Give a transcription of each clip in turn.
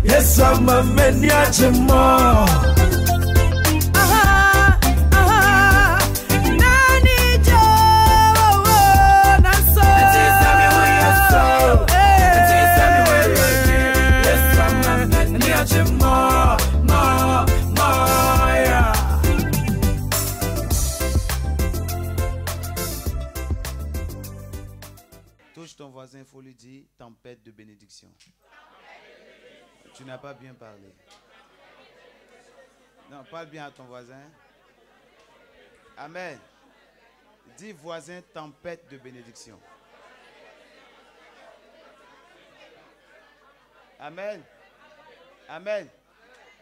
Yes, I'm a man, touche ton voisin, il faut lui dire tempête de bénédiction. Tu n'as pas bien parlé. Non, parle bien à ton voisin. Amen. Dis voisin, tempête de bénédiction. Amen. Amen.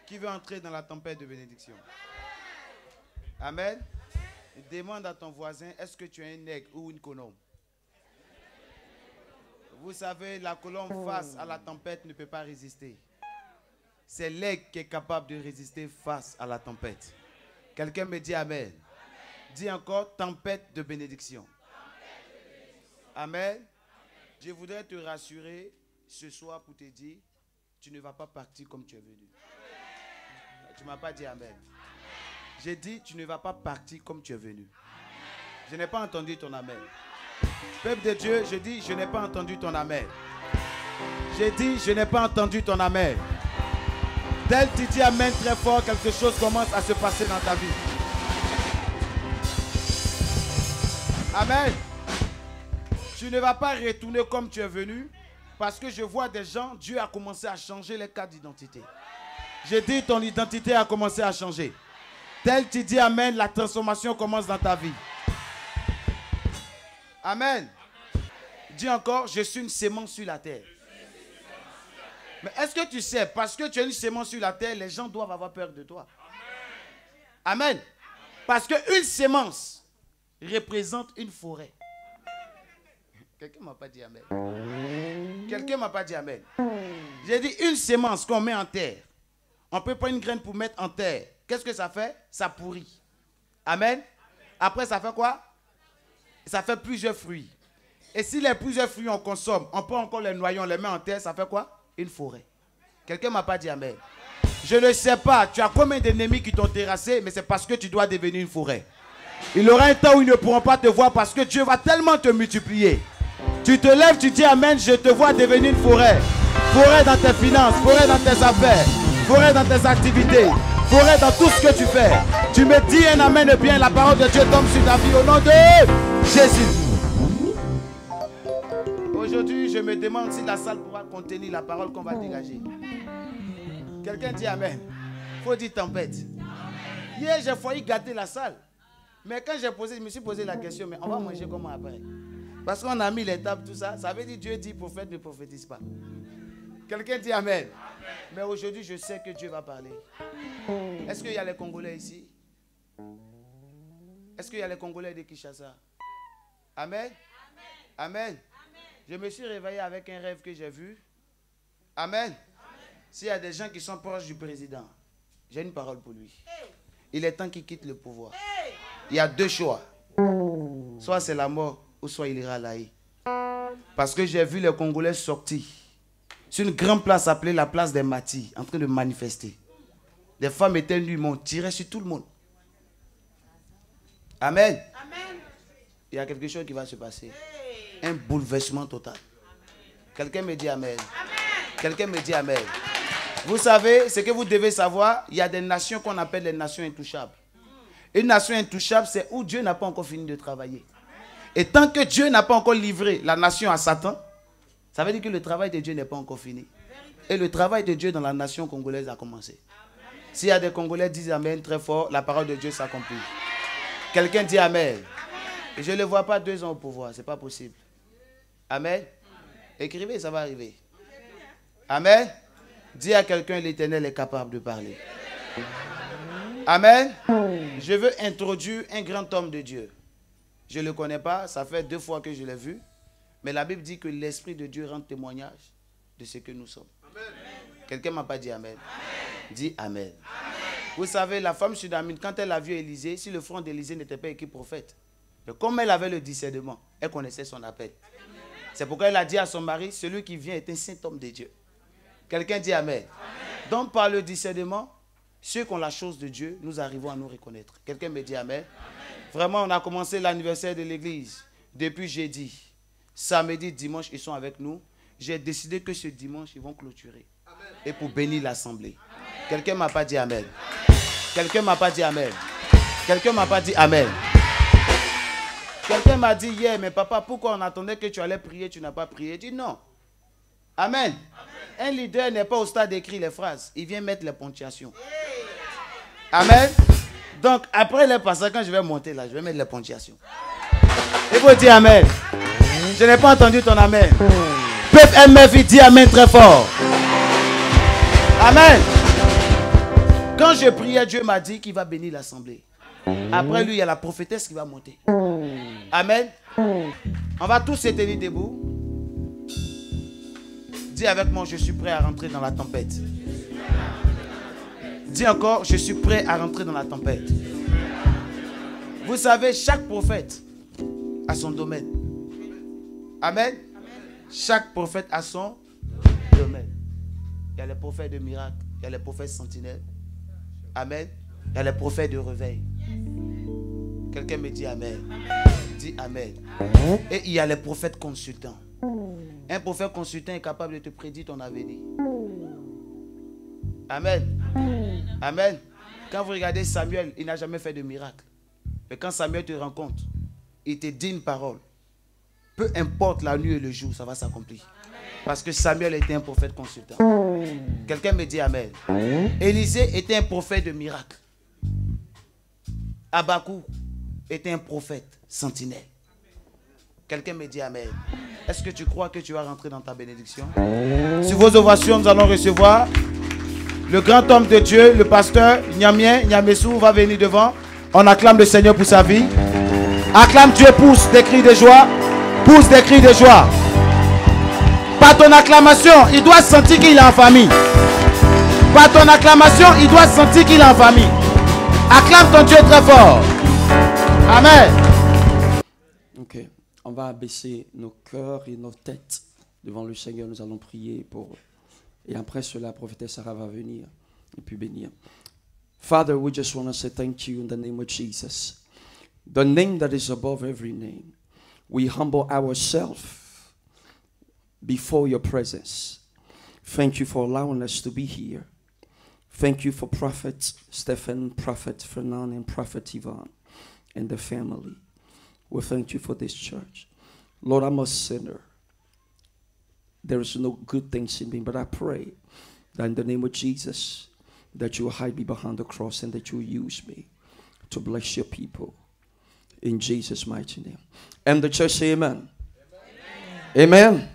Qui veut entrer dans la tempête de bénédiction? Amen. Demande à ton voisin, est-ce que tu es un aigle ou une colombe? Vous savez, la colombe face à la tempête ne peut pas résister. C'est l'aigle qui est capable de résister face à la tempête. Quelqu'un me dit amen. Amen. Dis encore tempête de bénédiction. Amen. Amen. Je voudrais te rassurer ce soir pour te dire, tu ne vas pas partir comme tu es venu. Tu ne m'as pas dit amen. J'ai dit, tu ne vas pas partir comme tu es venu. Je n'ai pas entendu ton amen. Peuple de Dieu, je dis, je n'ai pas entendu ton amen. J'ai dit, je n'ai pas entendu ton amen. Dès que tu dis amen très fort, quelque chose commence à se passer dans ta vie. Amen. Tu ne vas pas retourner comme tu es venu, parce que je vois des gens, Dieu a commencé à changer les cartes d'identité. J'ai dit, ton identité a commencé à changer. Dès que tu dis amen, la transformation commence dans ta vie. Amen. Dis encore, je suis une sémence sur la terre. Mais est-ce que tu sais, parce que tu es une sémence sur la terre, les gens doivent avoir peur de toi. Amen. Amen. Parce qu'une sémence représente une forêt. Quelqu'un ne m'a pas dit amen. Quelqu'un ne m'a pas dit amen. J'ai dit une sémence qu'on met en terre. On peut prendre une graine pour mettre en terre. Qu'est-ce que ça fait? Ça pourrit. Amen. Après, ça fait quoi? Ça fait plusieurs fruits. Et si les plusieurs fruits on consomme, on peut encore les noyer, on les met en terre, ça fait quoi? Une forêt. Quelqu'un ne m'a pas dit amen. Je ne sais pas, tu as combien d'ennemis qui t'ont terrassé, mais c'est parce que tu dois devenir une forêt. Il y aura un temps où ils ne pourront pas te voir parce que Dieu va tellement te multiplier. Tu te lèves, tu dis amen, je te vois devenir une forêt. Forêt dans tes finances, forêt dans tes affaires, forêt dans tes activités, forêt dans tout ce que tu fais. Tu me dis un amen bien, la parole de Dieu tombe sur ta vie au nom de Jésus. Aujourd'hui, je me demande si la salle pourra contenir la parole qu'on va dégager. Quelqu'un dit amen. Il faut dire tempête. Hier, j'ai failli gâter la salle. Mais quand je me suis posé la question, mais on va manger comment après? Parce qu'on a mis les tables, tout ça. Ça veut dire Dieu dit prophète ne prophétise pas. Quelqu'un dit amen. Amen. Mais aujourd'hui, je sais que Dieu va parler. Est-ce qu'il y a les Congolais ici? Est-ce qu'il y a les Congolais de Kinshasa? Amen. Amen. Amen. Je me suis réveillé avec un rêve que j'ai vu. Amen. Amen. S'il y a des gens qui sont proches du président, j'ai une parole pour lui. Il est temps qu'il quitte le pouvoir. Il y a deux choix. Soit c'est la mort, ou soit il ira là. Parce que j'ai vu les Congolais sortir sur une grande place appelée la place des Matis, en train de manifester. Des femmes étaient nues, m'ont tiré sur tout le monde. Amen. Amen. Il y a quelque chose qui va se passer. Un bouleversement total. Quelqu'un me dit amen. Amen. Quelqu'un me dit amen. Amen. Vous savez, ce que vous devez savoir, il y a des nations qu'on appelle les nations intouchables. Une nation intouchable, c'est où Dieu n'a pas encore fini de travailler. Et tant que Dieu n'a pas encore livré la nation à Satan, ça veut dire que le travail de Dieu n'est pas encore fini. Et le travail de Dieu dans la nation congolaise a commencé. S'il y a des Congolais qui disent amen très fort, la parole de Dieu s'accomplit. Quelqu'un dit amen. Et je ne le vois pas 2 ans au pouvoir, ce n'est pas possible. Amen. Écrivez, ça va arriver. Amen. Dis à quelqu'un, l'Éternel est capable de parler. Amen. Je veux introduire un grand homme de Dieu. Je ne le connais pas, ça fait 2 fois que je l'ai vu. Mais la Bible dit que l'Esprit de Dieu rend témoignage de ce que nous sommes. Quelqu'un ne m'a pas dit amen. Dis amen. Vous savez, la femme sudamite, quand elle a vu Élisée, si le front d'Élisée n'était pas écrit prophète, Mais comme elle avait le discernement, elle connaissait son appel. C'est pourquoi elle a dit à son mari, celui qui vient est un saint homme de Dieu. Quelqu'un dit Amen. Donc par le discernement, ceux qui ont la chose de Dieu, nous arrivons à nous reconnaître. Quelqu'un me dit Amen. Vraiment, on a commencé l'anniversaire de l'église depuis jeudi. Samedi, dimanche, ils sont avec nous. J'ai décidé que ce dimanche, ils vont clôturer. Et pour bénir l'assemblée. Quelqu'un ne m'a pas dit Amen. Quelqu'un ne m'a pas dit Amen. Quelqu'un ne m'a pas dit Amen. Quelqu'un m'a dit hier, mais papa, pourquoi on attendait que tu allais prier, tu n'as pas prié? Je dis non. Amen. Un leader n'est pas au stade d'écrire les phrases. Il vient mettre les ponctuations. Amen. Donc, après les passages, quand je vais monter là, je vais mettre les ponctuations. Il faut dire Amen. Je n'ai pas entendu ton Amen. Peuple MF, dit Amen très fort. Amen. Quand je priais, Dieu m'a dit qu'il va bénir l'assemblée. Après lui, il y a la prophétesse qui va monter. Amen. On va tous se tenir debout. Dis avec moi, je suis prêt à rentrer dans la tempête. Dis encore, je suis prêt à rentrer dans la tempête. Vous savez, chaque prophète a son domaine. Amen. Chaque prophète a son domaine. Il y a les prophètes de miracles, il y a les prophètes sentinelles. Amen. Il y a les prophètes de réveil. Quelqu'un me dit Amen. Dis Amen. Et il y a les prophètes consultants. Un prophète consultant est capable de te prédire ton avenir. Amen. Amen. Quand vous regardez Samuel, il n'a jamais fait de miracle. Mais quand Samuel te rencontre, il te dit une parole. Peu importe la nuit et le jour, ça va s'accomplir. Parce que Samuel était un prophète consultant. Quelqu'un me dit Amen. Élisée était un prophète de miracle. Habakkuk était un prophète sentinelle. Quelqu'un me dit Amen. Est-ce que tu crois que tu vas rentrer dans ta bénédiction? Sur vos ovations, nous allons recevoir le grand homme de Dieu, le pasteur Nyamien Nyamessou va venir devant. On acclame le Seigneur pour sa vie. Acclame Dieu, pousse des cris de joie. Pousse des cris de joie. Par ton acclamation, il doit sentir qu'il est en famille. Par ton acclamation, il doit sentir qu'il est en famille. Acclame ton Dieu très fort. Amen. Ok, on va abaisser nos cœurs et nos têtes devant le Seigneur. Nous allons prier pour... Et après cela, la prophétesse Sarah va venir et puis bénir. Father, we just want to say thank you in the name of Jesus. The name that is above every name. We humble ourselves before your presence. Thank you for allowing us to be here. Thank you for Prophet Stephen, Prophet Fernand, and Prophet Yvonne and the family. We thank you for this church. Lord, I'm a sinner. There is no good things in me, but I pray that in the name of Jesus, that you will hide me behind the cross and that you will use me to bless your people. In Jesus' mighty name. And the church say amen. Amen. Amen.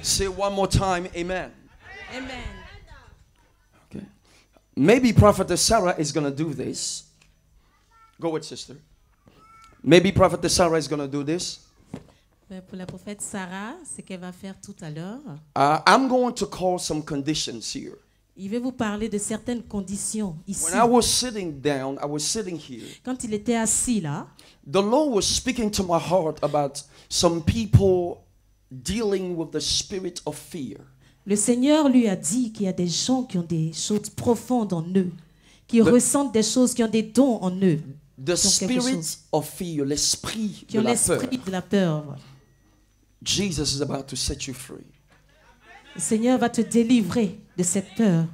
Say one more time, amen. Amen. Okay. Maybe Prophetess Sarah is going to do this. Go with sister. Maybe Prophetess Sarah is going to do this. Pour la prophète Sarah, ce qu'elle va faire tout à l'heure, I'm going to call some conditions here. il va vous parler de certaines conditions ici. When I was sitting down, I was sitting here. Quand il était assis là, The Lord was speaking to my heart about some people dealing with the spirit of fear. le Seigneur lui a dit qu'il y a des gens qui ont des choses profondes en eux, qui ressentent des choses, qui ont des dons en eux, The spirit of fear, l'esprit qui de ont la peur. l'esprit de la peur. Jesus is about to set you free. Le Seigneur va te délivrer de cette peur.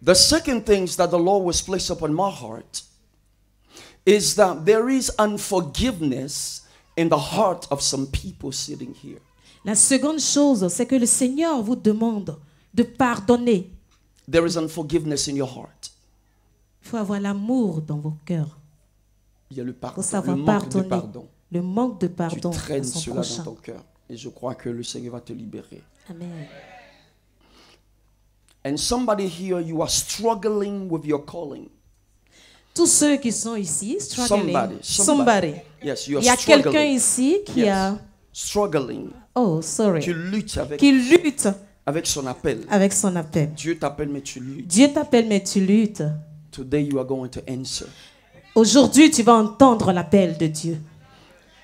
The second thing that the Lord was placed upon my heart is that there is unforgiveness in the heart of some people sitting here. La seconde chose, c'est que le Seigneur vous demande de pardonner. There is unforgiveness in your heart. Il faut avoir l'amour dans vos cœurs. Il y a le Il faut pardon, savoir le manque de pardonner. pardon. Le manque de Tu pardon traînes à son cela dans prochain. ton cœur. Et je crois que le Seigneur va te libérer. Amen. And somebody here, you are struggling with your calling. Tous ceux qui sont ici, struggling. Somebody. Yes, you are Il y a quelqu'un struggling. ici qui Yes. a, Struggling. oh, sorry, Tu luttes qui lutte avec son appel. avec son appel. Dieu t'appelle, mais tu luttes. Dieu t'appelle, mais tu luttes. Today you are going to answer. Aujourd'hui, tu vas entendre l'appel de Dieu.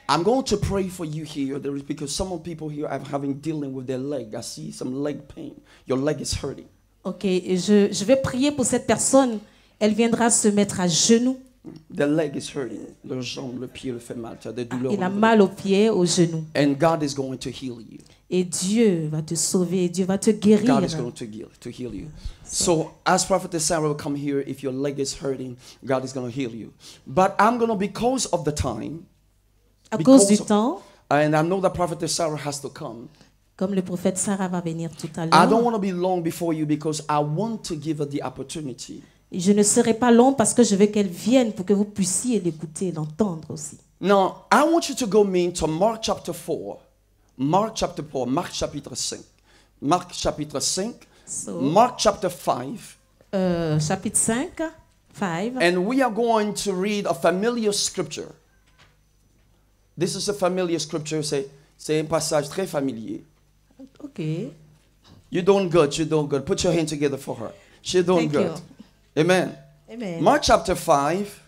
I'm going to pray for you here. There is because some of people here are having dealing with their leg. I see some leg pain. Your leg is hurting. Ok, et je vais prier pour cette personne. Elle viendra se mettre à genoux. The leg is hurting. Le jambe, le pied le fait mal. Tu as des douleurs. Il a mal au pied, au genou. And God is going to heal you. Et Dieu va te sauver. Dieu va te guérir. God is going to heal you. So as Prophet Sarah will come here, if your leg is hurting, God is going to heal you. But I'm going to, because of the time, À cause du temps, and I know that Prophet Sarah has to come, comme le prophète Sarah va venir tout à I don't l'heure, want to be long before you because I want to give her the opportunity. je ne serai pas long parce que je veux qu'elle vienne pour que vous puissiez l'écouter, l'entendre aussi. Now, I want you to go me to Mark chapter 4. Mark chapter 4, Marc chapitre 5. Marc chapitre 5, So, Mark chapter 5. chapitre 5, 5. And we are going to read a familiar scripture. This is a familiar scripture. C'est un passage très familier. Ok. You're doing good. You're doing good. Put your hand together for her. She's doing Thank good. you. Amen. Amen. Mark chapter 5.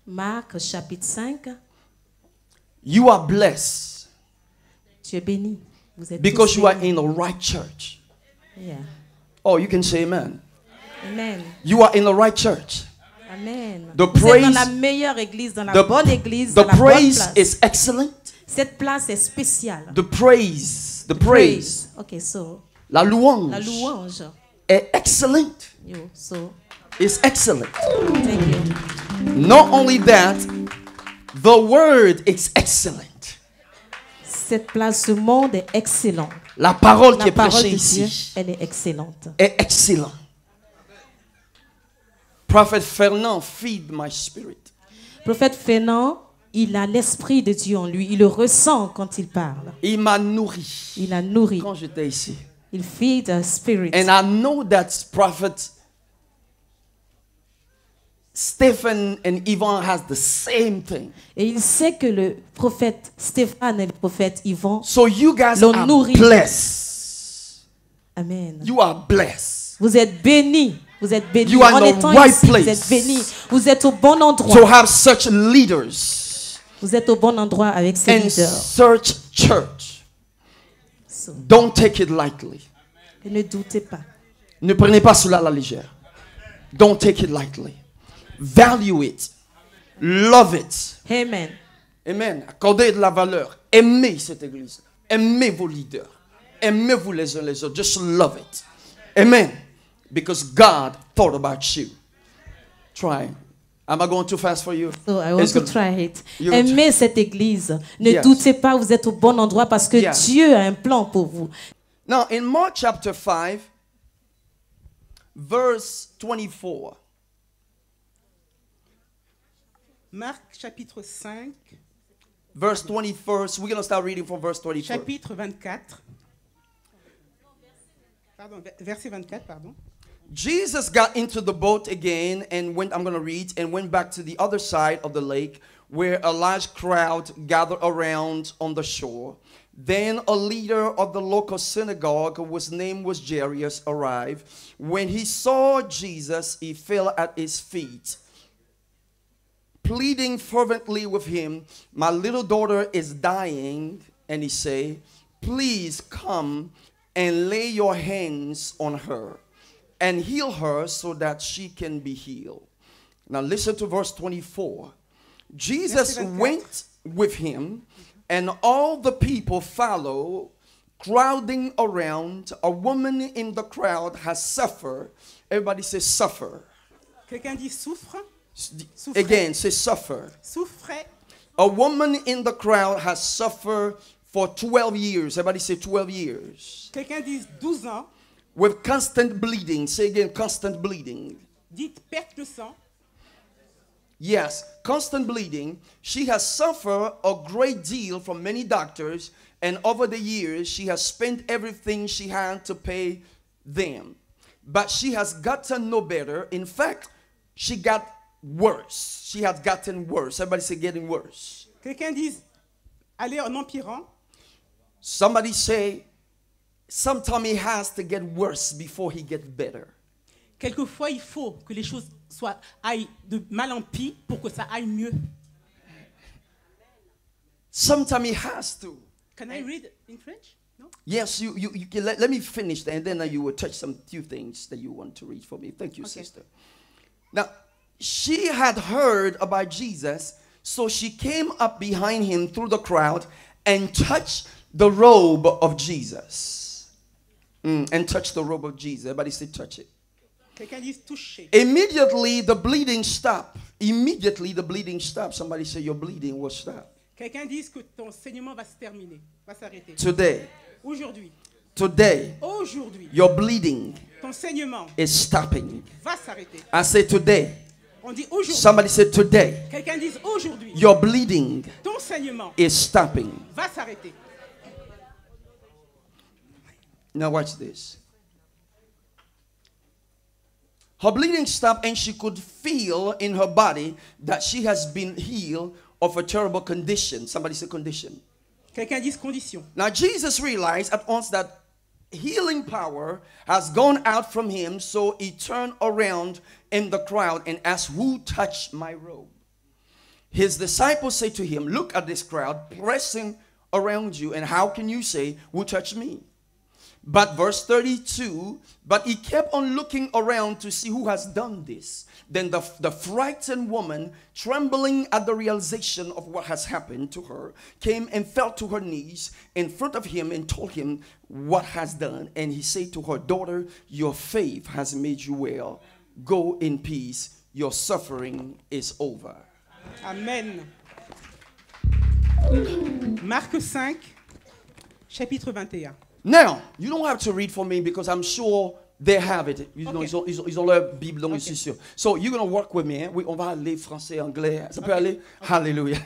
Marc chapitre 5. You are blessed Tu es béni. Vous êtes because tous you are bénis. in the right church. Yeah. Oh, you can say amen. Amen. You are in the right church. Amen. The Vous êtes praise- dans la meilleure église, dans la The, bonne église, the dans la bonne praise place. is excellent. Cette place est spéciale. The praise, Ok, so, la louange, la louange. est excellent. Yo, so, It's excellent. thank you. Not only that, the word is excellent. Cette place, ce monde est excellent. La parole qui La est parole prêchée de Dieu, ici elle est excellente. est excellent. Prophet Fernand, feed my spirit. Prophète Fernand, il a l'esprit de Dieu en lui. Il le ressent quand il parle. Il m'a nourri Il a nourri. quand j'étais ici. Il feed the spirit. And I know that Prophet Stephen and Yvonne has the same thing. Et il sait que le prophète Stéphane et le prophète Yvan, So you guys l'ont are nourri. blessed. Amen. You are blessed Vous êtes bénis. Vous êtes bénis. You are En in the étant right ici, place. vous êtes bénis. Vous êtes au bon endroit. to have such leaders Vous êtes au bon endroit avec ces and leaders. such church. So, Don't take it lightly. ne doutez pas. Ne prenez pas cela à la légère. Don't take it lightly. Value it. Love it. Amen. Amen. Accordez de la valeur. Aimez cette église. Aimez vos leaders. Aimez-vous les uns les autres. Just love it. Amen. Because God thought about you. Try. Am I going too fast for you? So I want It's to good. try it. You- Aimez cette église. Ne Yes. doutez pas, vous êtes au bon endroit parce que Yes. Dieu a un plan pour vous. Now, in Mark chapter 5, verse 24. Marc chapitre 5, Verse 21st. We're going to start reading from verse 24. chapitre 24. Pardon, verset 24, pardon. Jesus got into the boat again and went, I'm going to read, and went back to the other side of the lake where a large crowd gathered around on the shore. Then a leader of the local synagogue, whose name was Jairus, arrived. When he saw Jesus, he fell at his feet, pleading fervently with him, "My little daughter is dying." And he said, "Please come and lay your hands on her and heal her so that she can be healed." Now listen to verse 24. Jesus Verset 24. went with him, and all the people followed, crowding around. A woman in the crowd has suffered. Everybody say suffer. Quelqu'un dit souffre, Souffrait. Again, say suffer. souffrait. A woman in the crowd has suffered for 12 years. Everybody say 12 years. Quelqu'un dit 12 ans, With constant bleeding. Say again, constant bleeding. dites perte de sang. Yes, constant bleeding. She has suffered a great deal from many doctors, and over the years, she has spent everything she had to pay them. But she has gotten no better. In fact, she got worse. She has gotten worse. Everybody say getting worse. Quelqu'un dit aller en empirant. Somebody say, sometimes it has to get worse before he gets better. Quelquefois, il faut que les choses aillent de mal en pis pour que ça aille mieux. Sometimes he has to. Can I read in French? No? Yes, you can let me finish that, and then you will touch some few things that you want to read for me. Thank you, Okay. sister. Now, she had heard about Jesus, so she came up behind him through the crowd and touched the robe of Jesus. And touched the robe of Jesus. Everybody say touch it. Quelqu'un dit toucher. Immediately the bleeding stopped. Immediately the bleeding stopped. Somebody say your bleeding will stop. Quelqu'un dit que ton saignement va se terminer, va s'arrêter. Today, Aujourd'hui, your bleeding ton saignement is stopping. va s'arrêter. I say today. On dit aujourd'hui. Somebody said today. Quelqu'un dit aujourd'hui. Your bleeding Ton saignement is stopping. va s'arrêter. Now watch this. Her bleeding stopped and she could feel in her body that she has been healed of a terrible condition. Somebody say condition. Quelqu'un dit condition. Now Jesus realized at once that healing power has gone out from him, so he turned around in the crowd and asked, who touched my robe? His disciples say to him, look at this crowd pressing around you, and how can you say, who touched me? But verse 32, but he kept on looking around to see who has done this. Then the frightened woman, trembling at the realization of what has happened to her, came and fell to her knees in front of him and told him what has done. And he said to her, daughter, your faith has made you well. Go in peace. Your suffering is over. Amen. Marc 5, chapitre 21. Now, you don't have to read for me because I'm sure they have it. You know, ils ont leur Bible, donc je suis sûr. So, you're going to work with me. Hein? Oui, on va aller français, anglais. Ça peut aller? Hallelujah.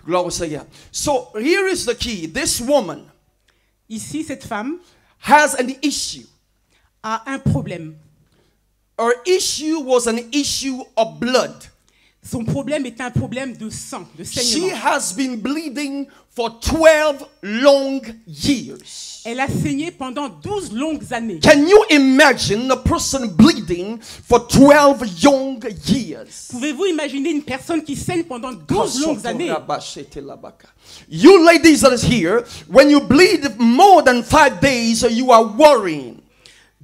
Gloire au Seigneur. So, here is the key. This woman Ici, cette femme has an issue. a un problème. Her issue was an issue of blood. Son problème est un problème de sang, de She saignement. has been bleeding for 12 long years. Elle a saigné pendant 12 longues années. Can you imagine a person bleeding for 12 young years? Pouvez-vous imaginer une personne qui saigne pendant 12 longues années? You ladies that is here, when you bleed more than 5 days, you are worrying.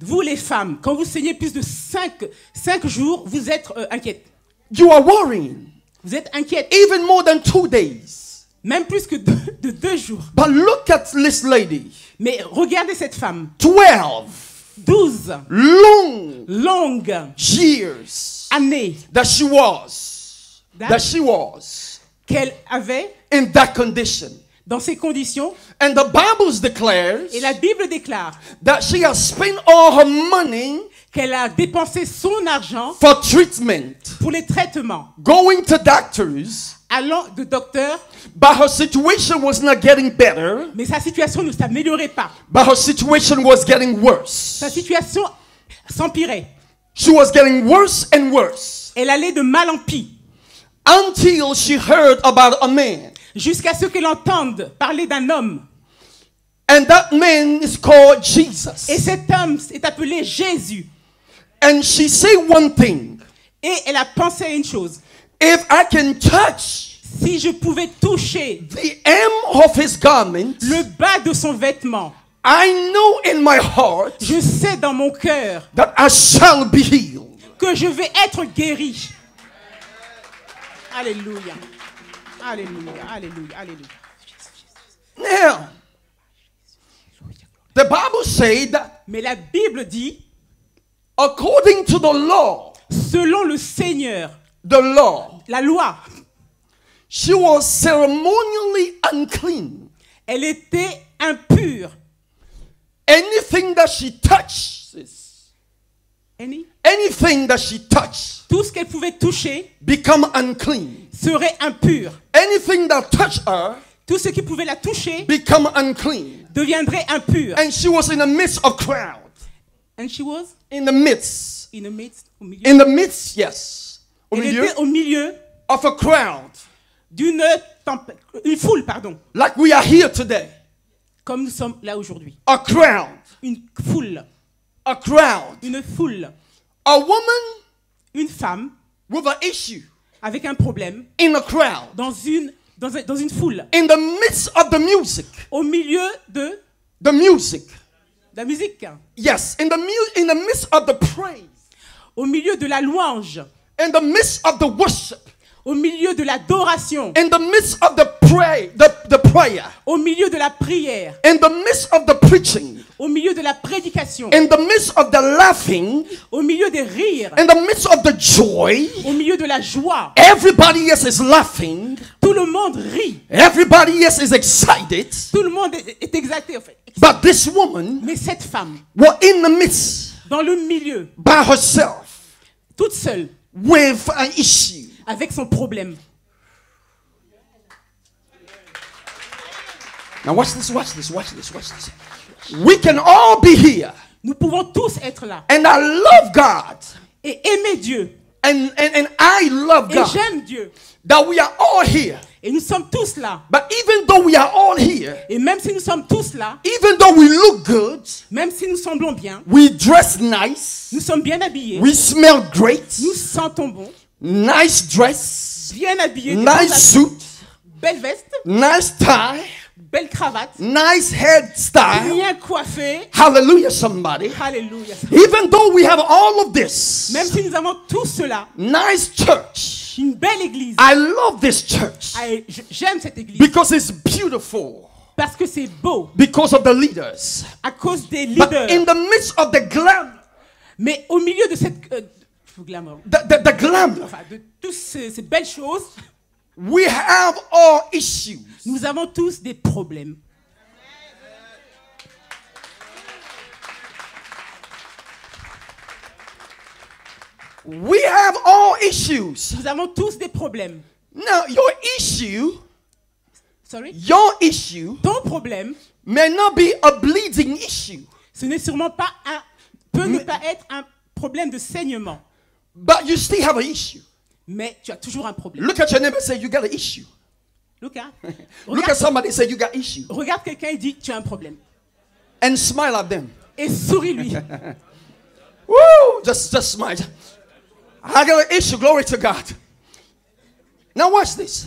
Vous les femmes, quand vous saignez plus de 5 jours, vous êtes inquiètes. You are worrying. Vous êtes inquiètes. Even more than 2 days. Même plus que de 2 jours. But look at this lady. Mais regardez cette femme. 12 longues years années that she was qu'elle avait in that condition. dans ces conditions. And the Bible declares Et la Bible déclare that she has spent all her money qu'elle a dépensé son argent for treatment, pour les traitements, going to doctors, allant de docteur, but her situation was not getting better, mais sa situation ne s'améliorait pas. but her situation was getting worse. Sa situation s'empirait. She was getting worse and worse Elle allait de mal en pis, until she heard about a man. jusqu'à ce qu'elle entende parler d'un homme. And that man is called Jesus. Et cet homme est appelé Jésus. And she said one thing. Et elle a pensé à une chose. If I can touch Si je pouvais toucher the hem of his garment, le bas de son vêtement, I know in my heart je sais dans mon cœur that I shall be healed. que je vais être guéri. Alléluia. Alléluia. Alléluia. Alléluia. Now, the Bible said that Mais la Bible dit, according to the law, selon le Seigneur, the law, la loi, she was ceremonially unclean. elle était impure. Anything that she touches, anything that she touched Tout ce qu'elle pouvait toucher become unclean. serait impur. Anything that touched her Tout ce qui pouvait la toucher become unclean. deviendrait impur. And she was in the midst of crowd. And she was In the midst. in the midst, au milieu. In the midst, yes. Au Elle milieu était au milieu of a crowd. d'une une foule, pardon, Like we are here today. comme nous sommes là aujourd'hui. A crowd. Une foule, A crowd. une foule, A woman une femme with an issue avec un problème in a crowd. dans une dans une foule, in the midst of the music, au milieu de the music, la musique, yes, in the midst of the praise, au milieu de la louange, in the midst of the worship, au milieu de l'adoration, in the midst of the prayer, au milieu de la prière, in the midst of the preaching, au milieu de la prédication, in the midst of the laughing, au milieu des rires, in the midst of the joy, au milieu de la joie. everybody else is laughing, Tout le monde rit. everybody else is excited, Tout le monde est exalté en fait. but this woman Mais cette femme, was in the midst, dans le milieu, by herself, toute seule, with an issue. avec son problème. Now watch this, watch this, watch this, watch this. We can all be here, Nous pouvons tous être là and I love God, et aimer Dieu. and I love Et God, j'aime Dieu. that we are all here. Et nous sommes tous là. But even though we are all here, Et même si nous sommes tous là, even though we look good, même si nous semblons bien, we dress nice, nous sommes bien habillés, we smell great, nous sentons bon, nice dress, bien habillés, des nice bons habits, suit, belle veste, nice tie, belle cravate, nice hairstyle. bien coiffé. Hallelujah, somebody. Alléluia. Even though we have all of this, Même si nous avons tout cela, nice church. une belle église. I love this church Ah, et j'aime cette église because it's beautiful, parce que c'est beau because of the leaders. à cause des But leaders. in the midst of the glam, Mais au milieu de cette glamour, the glamour, enfin de toutes ces belles choses, we have all issues. nous avons tous des problèmes. We have all issues. Nous avons tous des problèmes. Now, your issue Ton problème, may not be a bleeding issue, ce n'est sûrement pas peut ne pas être un problème de saignement, but you still have an issue. mais tu as toujours un problème. Look at your neighbor and say, you got an issue. Look at Look at somebody and say, you got issue. regarde quelqu'un et dit tu as un problème. And smile at them. Et souris-lui. Woo! Just smile. I got an issue. Glory to God. Now watch this.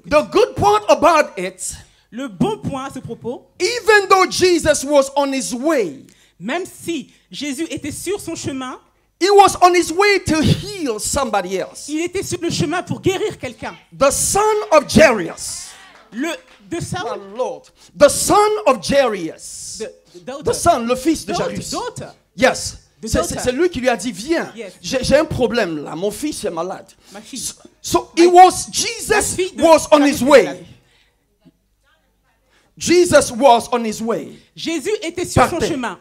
The good part about it, Le bon point à ce propos, even though Jesus was on his way, même si Jésus était sur son chemin, he was on his way to heal somebody else. il était sur le chemin pour guérir quelqu'un. The son of Jairus. De Saul, My Lord. The son of Jairus. d'autres. The son, le fils de Jairus. D'autres. Yes. The C'est lui qui lui a dit, viens, Yes. j'ai un problème là, mon fils est malade. Ma fille. So La Jesus fille de was on his Jairus est way. malade. Jesus was on his way Jésus était sur son Partez. chemin.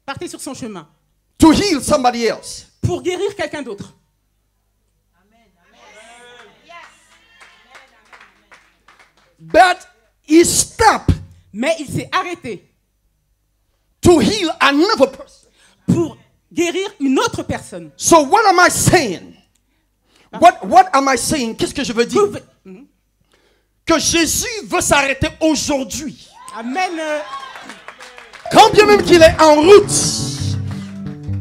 Partez sur son chemin to heal somebody else. pour guérir quelqu'un d'autre. But he stopped Mais il s'est arrêté to heal another person. pour guérir une autre personne. So what am I saying? What am I saying? Qu'est-ce que je veux dire? Que Jésus veut s'arrêter aujourd'hui. Amen. Quand bien même qu'il est en route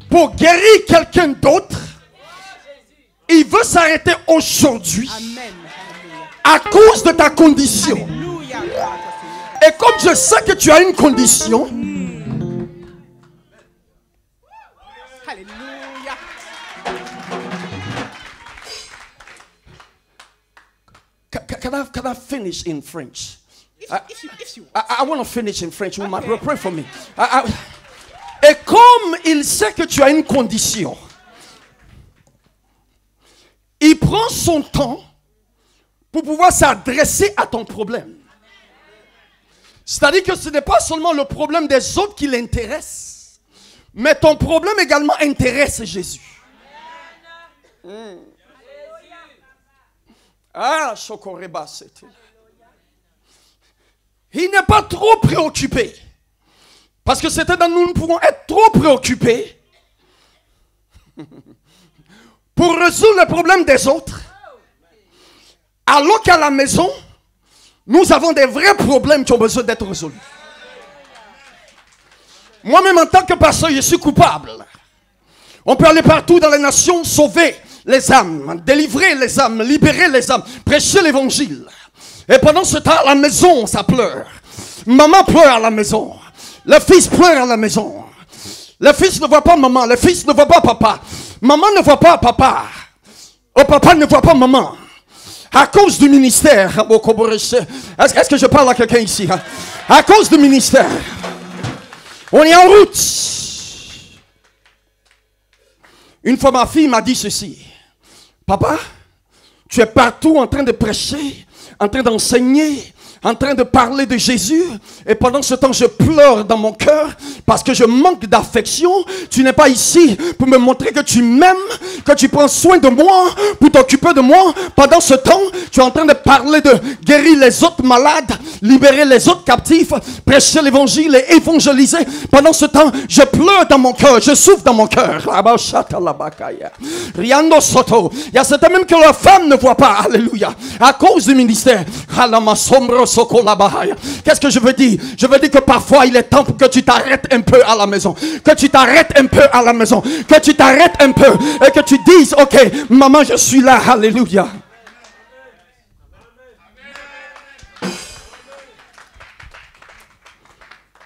pour guérir quelqu'un d'autre, il veut s'arrêter aujourd'hui Amen. à cause de ta condition. Alléluia. Et comme je sais que tu as une condition, Alléluia. can I finish in French? If you I want to finish in French. Woman, Okay. pray for me. Et comme il sait que tu as une condition, il prend son temps pour pouvoir s'adresser à ton problème. C'est-à-dire que ce n'est pas seulement le problème des autres qui l'intéresse, mais ton problème également intéresse Jésus. Ah, Chokoreba, c'était. Il n'est pas trop préoccupé. Parce que certains d'entre nous pouvons être trop préoccupés pour résoudre les problèmes des autres. Alors qu'à la maison, nous avons des vrais problèmes qui ont besoin d'être résolus. Moi-même, en tant que pasteur, je suis coupable. On peut aller partout dans les nations, sauver les âmes, délivrer les âmes, libérer les âmes, prêcher l'évangile. Et pendant ce temps, à la maison, ça pleure. Maman pleure à la maison. Le fils pleure à la maison. Le fils ne voit pas maman. Le fils ne voit pas papa. Maman ne voit pas papa. Oh, papa ne voit pas maman. À cause du ministère. Est-ce que je parle à quelqu'un ici? À cause du ministère. On est en route. Une fois, ma fille m'a dit ceci. Papa, tu es partout en train de prêcher, en train d'enseigner, en train de parler de Jésus. Et pendant ce temps, je pleure dans mon cœur parce que je manque d'affection. Tu n'es pas ici pour me montrer que tu m'aimes, que tu prends soin de moi, pour t'occuper de moi. Pendant ce temps, tu es en train de parler de guérir les autres malades, libérer les autres captifs, prêcher l'évangile et évangéliser. Pendant ce temps, je pleure dans mon cœur, je souffre dans mon cœur. Riando Soto. Il y a certains même que la femme ne voit pas. Alléluia. À cause du ministère. Qu'est-ce que je veux dire? Je veux dire que parfois il est temps pour que tu t'arrêtes un peu à la maison. Que tu t'arrêtes un peu à la maison. Que tu t'arrêtes un peu. Et que tu dises, ok, maman, je suis là. Alléluia.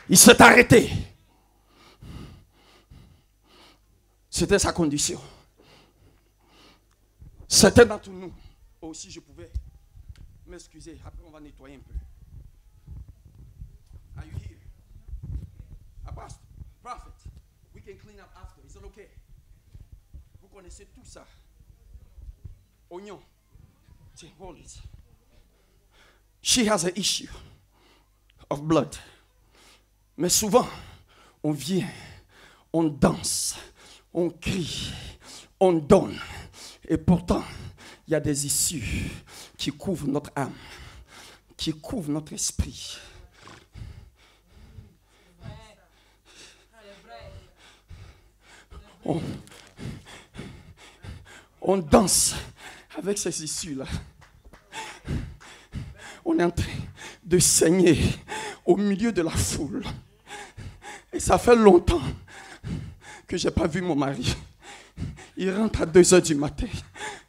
Il s'est arrêté. C'était sa condition. Certains d'entre nous, aussi je pouvais m'excuser. Après on va nettoyer un peu. Are you here? Apostle, prophet, we can clean up after. Is it okay? Vous connaissez tout ça. Oignon. Tiens, hold it. She has an issue of blood. Mais souvent, on vient, on danse, on crie, on donne. Et pourtant, il y a des issues qui couvrent notre âme, qui couvrent notre esprit. On danse avec ces issues-là. On est en train de saigner au milieu de la foule. Et ça fait longtemps que je n'ai pas vu mon mari. Il rentre à 2h du matin.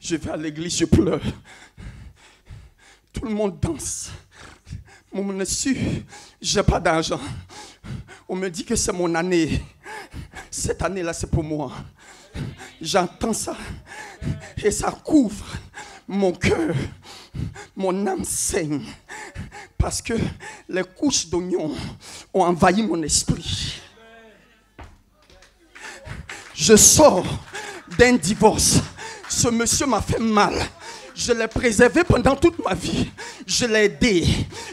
Je vais à l'église, je pleure. Tout le monde danse. Mon monsieur, je n'ai pas d'argent. On me dit que c'est mon année. Cette année-là, c'est pour moi. J'entends ça. Et ça couvre mon cœur. Mon âme saigne. Parce que les couches d'oignons ont envahi mon esprit. Je sors d'un divorce. Ce monsieur m'a fait mal. Je l'ai préservé pendant toute ma vie. Je l'ai aidé.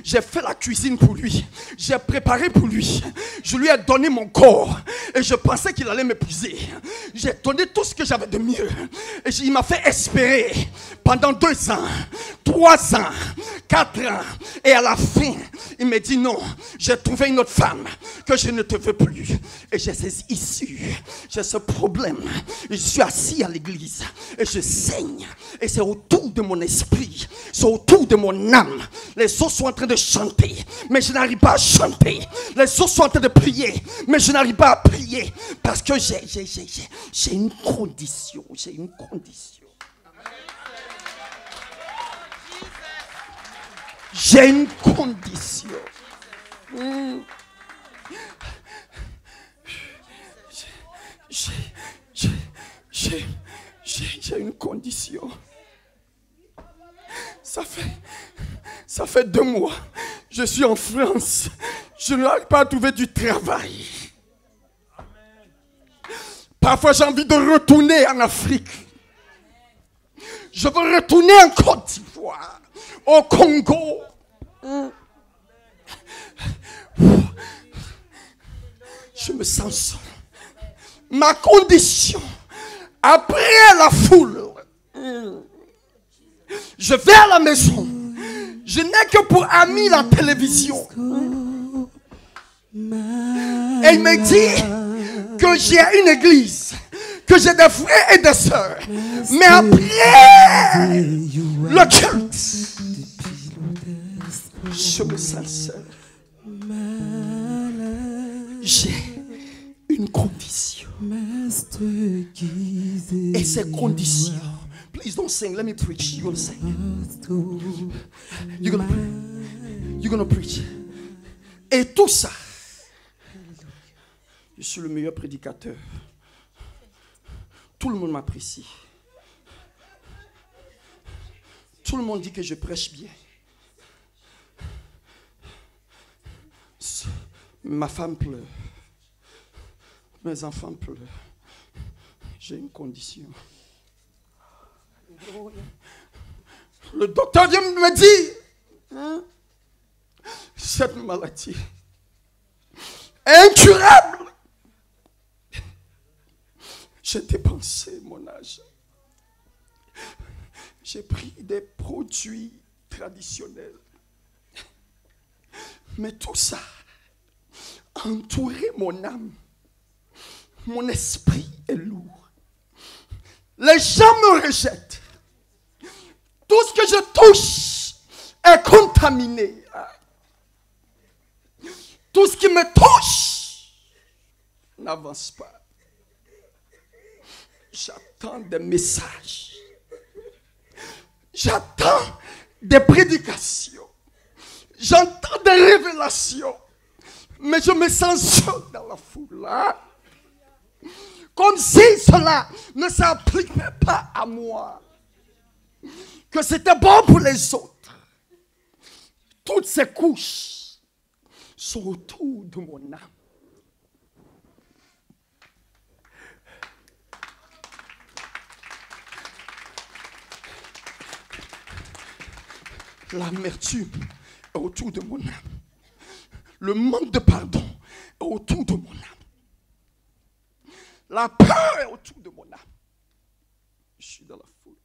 J'ai fait la cuisine pour lui. J'ai préparé pour lui. Je lui ai donné mon corps. Et je pensais qu'il allait m'épuiser. J'ai donné tout ce que j'avais de mieux. Et il m'a fait espérer pendant 2 ans, 3 ans, 4 ans. Et à la fin, il m'a dit non. J'ai trouvé une autre femme que je ne te veux plus. Et j'ai ces issues. J'ai ce problème. Je suis assis à l'église. Et je saigne. Et c'est autour de mon esprit, c'est autour de mon âme. Les autres sont en train de chanter, mais je n'arrive pas à chanter. Les autres sont en train de prier, mais je n'arrive pas à prier. Parce que j'ai une condition. J'ai une condition. J'ai une condition. J'ai une condition. Ça fait 2 mois. Je suis en France. Je n'arrive pas à trouver du travail. Parfois, j'ai envie de retourner en Afrique. Je veux retourner en Côte d'Ivoire, au Congo. Je me sens seul. Ma condition, après la foule, je vais à la maison. Je n'ai que pour ami la télévision. Et il me dit que j'ai une église, que j'ai des frères et des sœurs. Mais après le culte, je me sens seul. J'ai une condition. Et ces conditions, please please don't sing. Let me preach. You're gonna sing. You're gonna preach. Et tout ça, je suis le meilleur prédicateur. Tout le monde m'apprécie. Tout le monde dit que je prêche bien. Ma femme pleure. Mes enfants pleurent. J'ai une condition. Le docteur vient me dire, hein, cette maladie est incurable. J'ai dépensé mon argent. J'ai pris des produits traditionnels. Mais tout ça a entouré mon âme. Mon esprit est lourd. Les gens me rejettent. Tout ce que je touche est contaminé. Tout ce qui me touche n'avance pas. J'attends des messages. J'attends des prédications. J'entends des révélations. Mais je me sens seul dans la foule. Comme si cela ne s'appliquait pas à moi. Que c'était bon pour les autres. Toutes ces couches sont autour de mon âme. L'amertume est autour de mon âme. Le manque de pardon est autour de mon âme. La peur est autour de mon âme. Je suis dans la foule.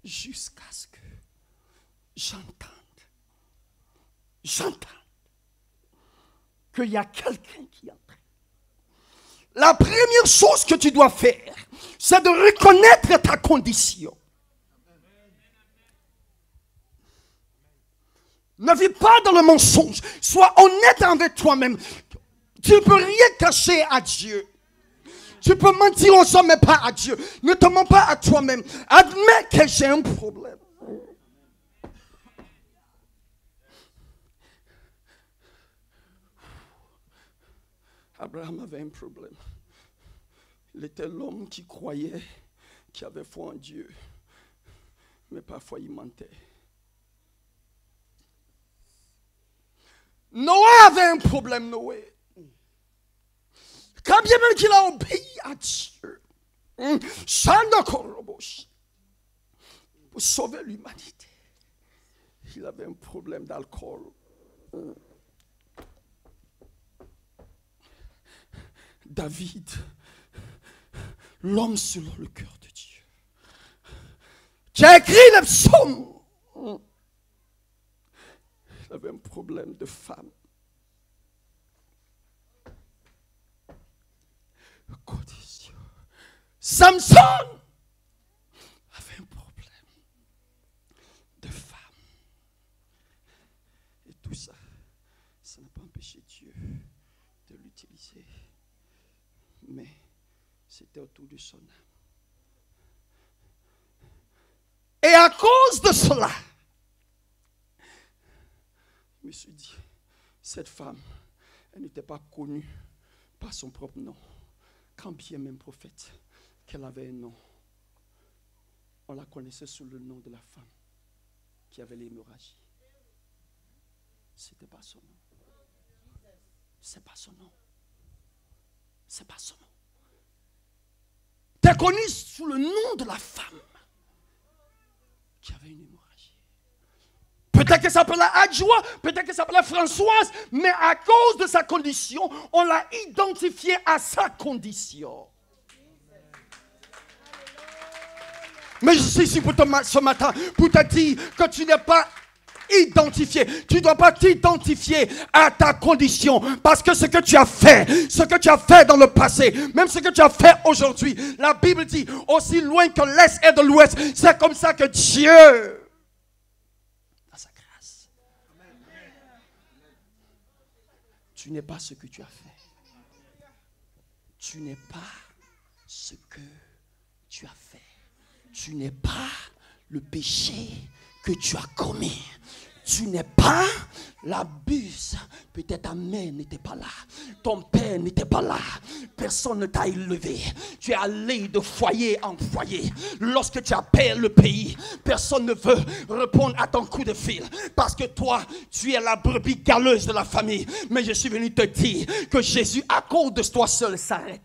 Jusqu'à ce que j'entende qu'il y a quelqu'un qui entre. La première chose que tu dois faire, c'est de reconnaître ta condition. Ne vis pas dans le mensonge. Sois honnête avec toi-même. Tu ne peux rien cacher à Dieu. Tu peux mentir aux hommes, mais pas à Dieu. Ne te mens pas à toi-même. Admets que j'ai un problème. Abraham avait un problème. Il était l'homme qui croyait, qui avait foi en Dieu. Mais parfois il mentait. Noé avait un problème, Noé. Quand bien même qu'il a obéi à Dieu, pour sauver l'humanité, il avait un problème d'alcool. David, l'homme selon le cœur de Dieu, qui a écrit les psaumes, il avait un problème de femme. Condition. Samson avait un problème de femme. Et tout ça, ça n'a pas empêché Dieu de l'utiliser. Mais c'était autour de son âme. Et à cause de cela, je me suis dit, cette femme, elle n'était pas connue par son propre nom. Quand bien même prophète, qu'elle avait un nom, on la connaissait sous le nom de la femme qui avait l'hémorragie. C'était pas son nom. C'est pas son nom. C'est pas son nom. Tu es connu sous le nom de la femme qui avait une hémorragie. Peut-être qu'elle s'appelait Adjoa, peut-être qu'elle s'appelait Françoise, mais à cause de sa condition, on l'a identifiée à sa condition. Mais je suis ici pour ce matin pour te dire que tu n'es pas identifié. Tu ne dois pas t'identifier à ta condition. Parce que ce que tu as fait dans le passé, même ce que tu as fait aujourd'hui, la Bible dit, aussi loin que l'Est est de l'Ouest, c'est comme ça que Dieu a sa grâce. Tu n'es pas ce que tu as fait. Tu n'es pas ce que tu as fait. Tu n'es pas le péché que tu as commis. Tu n'es pas la buse. Peut-être ta mère n'était pas là. Ton père n'était pas là. Personne ne t'a élevé. Tu es allé de foyer en foyer. Lorsque tu appelles le pays, personne ne veut répondre à ton coup de fil. Parce que toi, tu es la brebis galeuse de la famille. Mais je suis venu te dire que Jésus, à cause de toi seul, s'arrête.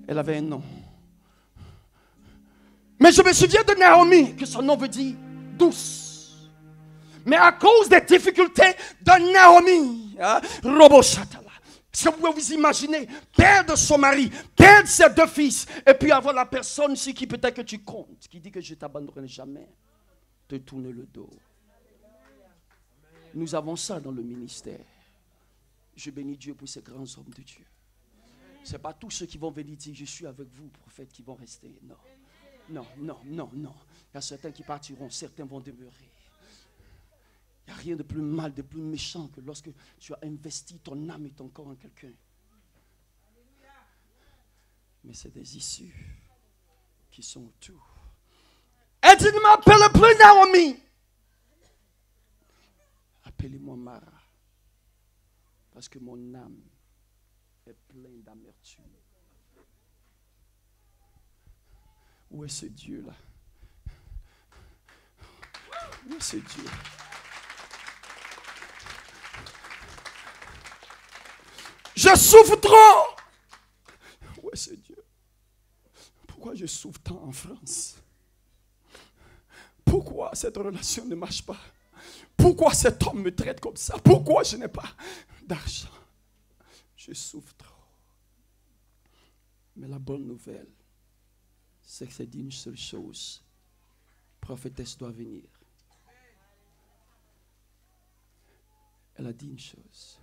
Elle avait un nom. Mais je me souviens de Naomi, que son nom veut dire douce. Mais à cause des difficultés de Naomi, si vous pouvez vous imaginer, perdre son mari, perdre ses 2 fils, et puis avoir la personne sur qui peut-être que tu comptes, qui dit que je ne t'abandonnerai jamais, te tourner le dos. Nous avons ça dans le ministère. Je bénis Dieu pour ces grands hommes de Dieu. Ce n'est pas tous ceux qui vont venir dire je suis avec vous, prophète, qui vont rester. Non. Non, non, non, non. Il y a certains qui partiront, certains vont demeurer. Il n'y a rien de plus mal, de plus méchant que lorsque tu as investi ton âme et ton corps en quelqu'un. Mais c'est des issues qui sont autour. Elle dit ne m'appelle plus Naomi. Appelez-moi Mara. Parce que mon âme est pleine d'amertume. Où est ce Dieu-là? Où est ce Dieu? Je souffre trop. Où est ce Dieu? Pourquoi je souffre tant en France? Pourquoi cette relation ne marche pas? Pourquoi cet homme me traite comme ça? Pourquoi je n'ai pas d'argent? Je souffre trop. Mais la bonne nouvelle, c'est que c'est d'une seule chose. Prophétesse doit venir. Elle a dit une chose.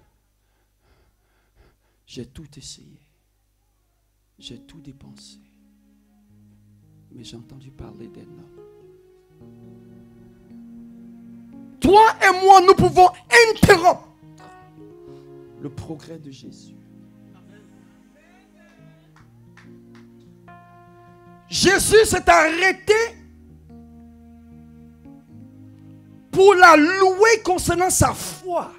J'ai tout essayé. J'ai tout dépensé. Mais j'ai entendu parler d'un homme. Toi et moi, nous pouvons interrompre le progrès de Jésus. Jésus s'est arrêté pour la louer concernant sa foi.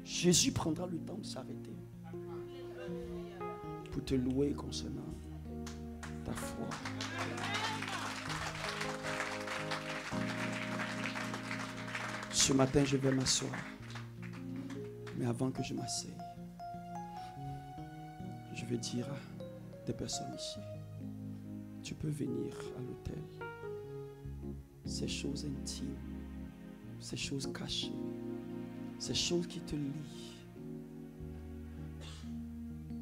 Jésus prendra le temps de s'arrêter pour te louer concernant ta foi. Ce matin, je vais m'asseoir. Mais avant que je m'asseye, je vais dire à des personnes ici, tu peux venir à l'autel. Ces choses intimes, ces choses cachées, ces choses qui te lient,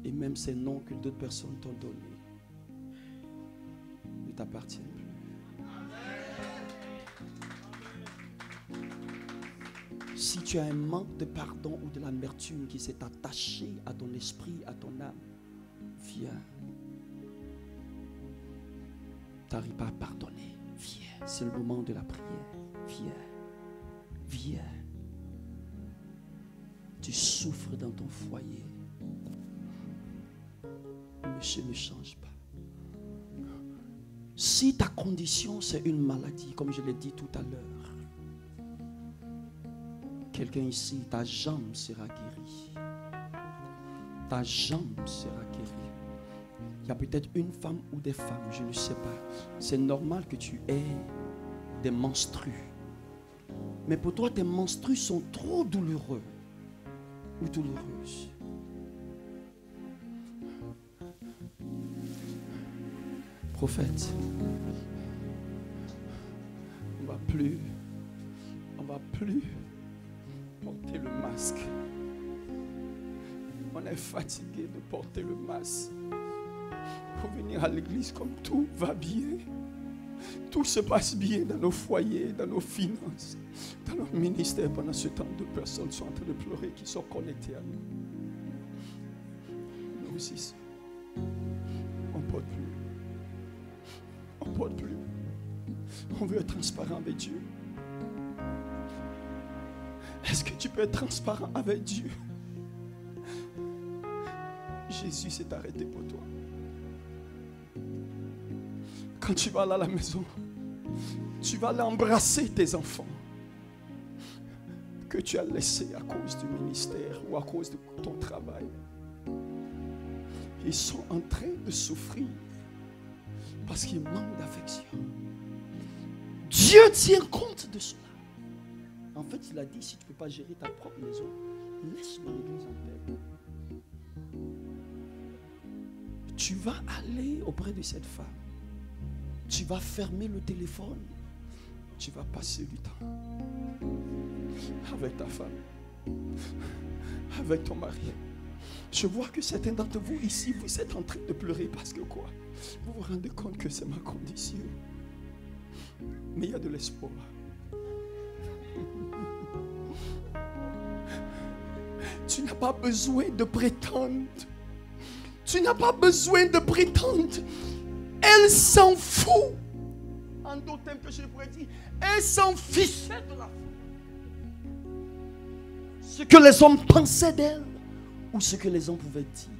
et même ces noms que d'autres personnes t'ont donnés, ne t'appartiennent plus. Si tu as un manque de pardon ou de l'amertume qui s'est attaché à ton esprit, à ton âme, viens. Tu n'arrives pas à pardonner. Viens. C'est le moment de la prière. Viens. Viens. Tu souffres dans ton foyer. Monsieur ne change pas. Si ta condition c'est une maladie, comme je l'ai dit tout à l'heure, quelqu'un ici, ta jambe sera guérie. Ta jambe sera guérie. Il y a peut-être une femme ou des femmes, je ne sais pas. C'est normal que tu aies des menstrues. Mais pour toi, tes menstrues sont trop douloureux ou douloureuses. Prophète, on va plus porter le masque. On est fatigué de porter le masque. Pour venir à l'église comme tout va bien. Tout se passe bien dans nos foyers, dans nos finances, dans nos ministères. Pendant ce temps, 2 personnes sont en train de pleurer qui sont connectées à nous. Nous aussi, on ne porte plus. On ne porte plus. On veut être transparent avec Dieu. Est-ce que tu peux être transparent avec Dieu? Jésus s'est arrêté pour toi. Quand tu vas aller à la maison, tu vas aller embrasser tes enfants que tu as laissés à cause du ministère ou à cause de ton travail. Ils sont en train de souffrir parce qu'ils manquent d'affection. Dieu tient compte de cela. En fait, il a dit, si tu ne peux pas gérer ta propre maison, laisse l'église en paix. Tu vas aller auprès de cette femme. Tu vas fermer le téléphone. Tu vas passer du temps avec ta femme, avec ton mari. Je vois que certains d'entre vous ici, vous êtes en train de pleurer parce que quoi? Vous vous rendez compte que c'est ma condition. Mais il y a de l'espoir. Tu n'as pas besoin de prétendre. Tu n'as pas besoin de prétendre. Elle s'en fout. En d'autres termes que je pourrais dire, elle s'en fichait de la foi. Ce que les hommes pensaient d'elle ou ce que les hommes pouvaient dire.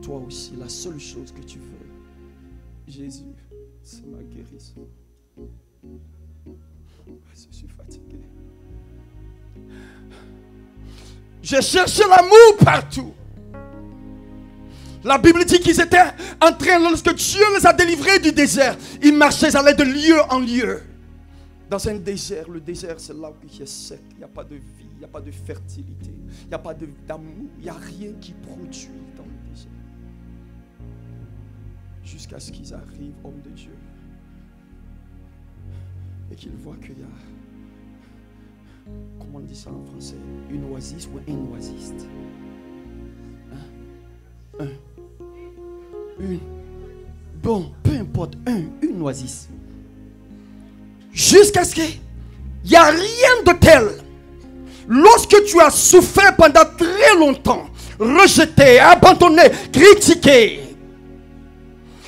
Toi aussi, la seule chose que tu veux, Jésus, c'est ma guérison. Je suis fatigué. J'ai cherché l'amour partout. La Bible dit qu'ils étaient en train, lorsque Dieu les a délivrés du désert, ils marchaient, ils allaient de lieu en lieu. Dans un désert, le désert c'est là où il est sec, il n'y a pas de vie, il n'y a pas de fertilité, il n'y a pas d'amour, il n'y a rien qui produit dans le désert. Jusqu'à ce qu'ils arrivent, hommes de Dieu, et qu'ils voient qu'il y a, comment on dit ça en français, une oasis ou un oasiste. Bon, peu importe, une oasis. Jusqu'à ce qu'il n'y a rien de tel. Lorsque tu as souffert pendant très longtemps, rejeté, abandonné, critiqué,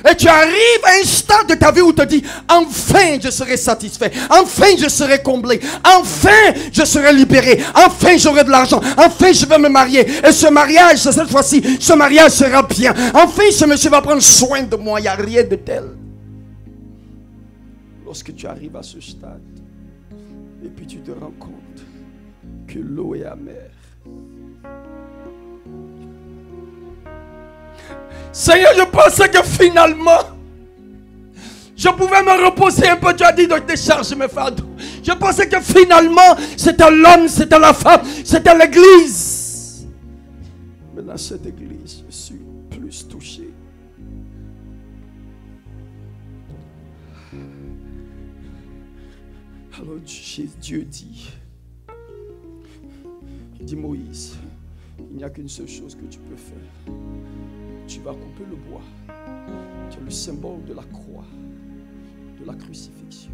et tu arrives à un stade de ta vie où tu te dis, enfin je serai satisfait, enfin je serai comblé, enfin je serai libéré, enfin j'aurai de l'argent, enfin je vais me marier. Et ce mariage, cette fois-ci, ce mariage sera bien. Enfin ce monsieur va prendre soin de moi, il n'y a rien de tel. Lorsque tu arrives à ce stade, et puis tu te rends compte que l'eau est amère. Seigneur, je pensais que finalement, je pouvais me reposer un peu. Tu as dit de décharger mes fardeaux. Je pensais que finalement, c'était l'homme, c'était la femme, c'était l'église. Mais dans cette église, je suis plus touché. Alors Dieu dit, il dit Moïse, il n'y a qu'une seule chose que tu peux faire. Tu vas couper le bois. Tu es le symbole de la croix, de la crucifixion.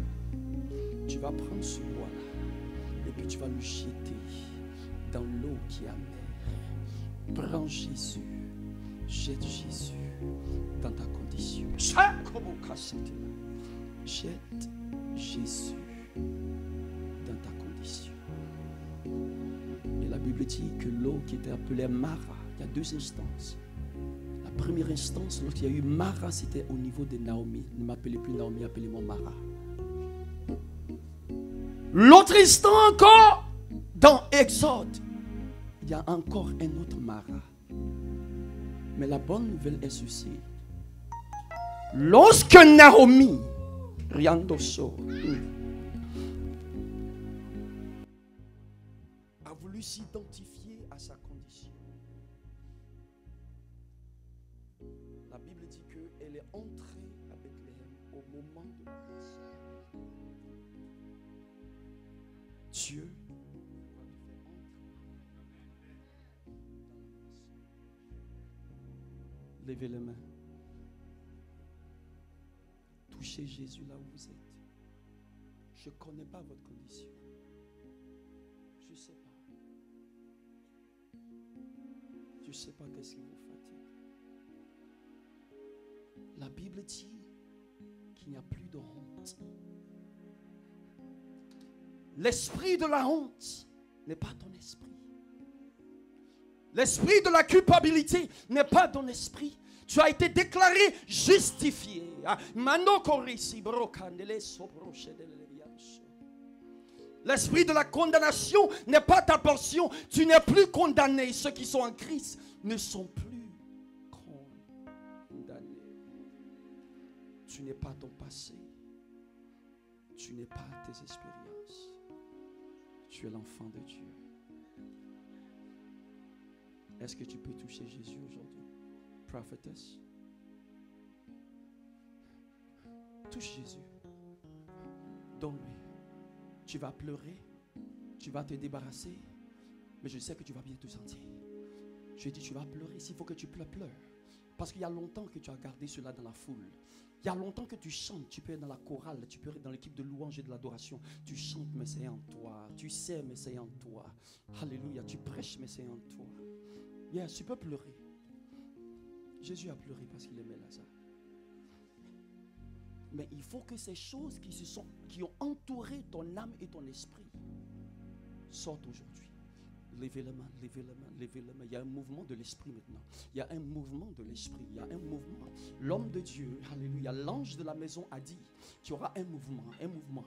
Tu vas prendre ce bois-là et puis tu vas le jeter dans l'eau qui est amère. Prends Jésus, jette Jésus dans ta condition. Jette Jésus dans ta condition. Et la Bible dit que l'eau qui était appelée Mara, il y a deux instances. La première instance, lorsqu'il y a eu Mara, c'était au niveau de Naomi. Ne m'appelez plus Naomi, appelez-moi Mara. L'autre instant encore, dans Exode, il y a encore un autre Mara. Mais la bonne nouvelle est ceci. Lorsque Naomi, Riandoso, a voulu s'identifier à sa condition, la Bible dit qu'elle est entrée à Bethléem au moment de la naissance. Dieu va te faire entrer. Levez les mains. Touchez Jésus là où vous êtes. Je ne connais pas votre condition. Je ne sais pas. Je ne sais pas qu'est-ce qui vous fatigue. La Bible dit qu'il n'y a plus de honte. L'esprit de la honte n'est pas ton esprit. L'esprit de la culpabilité n'est pas ton esprit. Tu as été déclaré justifié. L'esprit de la condamnation n'est pas ta portion. Tu n'es plus condamné. Ceux qui sont en Christ ne sont plus condamnés. Tu n'es pas ton passé. Tu n'es pas tes expériences. Tu es l'enfant de Dieu. Est-ce que tu peux toucher Jésus aujourd'hui? Prophétesse. Touche Jésus. Donne-lui. Tu vas pleurer. Tu vas te débarrasser. Mais je sais que tu vas bien te sentir. Je dis, tu vas pleurer. S'il faut que tu pleures, pleure. Parce qu'il y a longtemps que tu as gardé cela dans la foule. Il y a longtemps que tu chantes. Tu peux être dans la chorale. Tu peux être dans l'équipe de louange et de l'adoration. Tu chantes, mais c'est en toi. Tu sais, mais c'est en toi. Alléluia. Tu prêches, mais c'est en toi. Yes, tu peux pleurer. Jésus a pleuré parce qu'il aimait Lazare. Mais il faut que ces choses qui ont entouré ton âme et ton esprit sortent aujourd'hui. Levez la main, levez la main, levez la main. Il y a un mouvement de l'esprit maintenant. Il y a un mouvement de l'esprit. Il y a un mouvement. L'homme de Dieu, alléluia, l'ange de la maison a dit qu'il y aura un mouvement, un mouvement.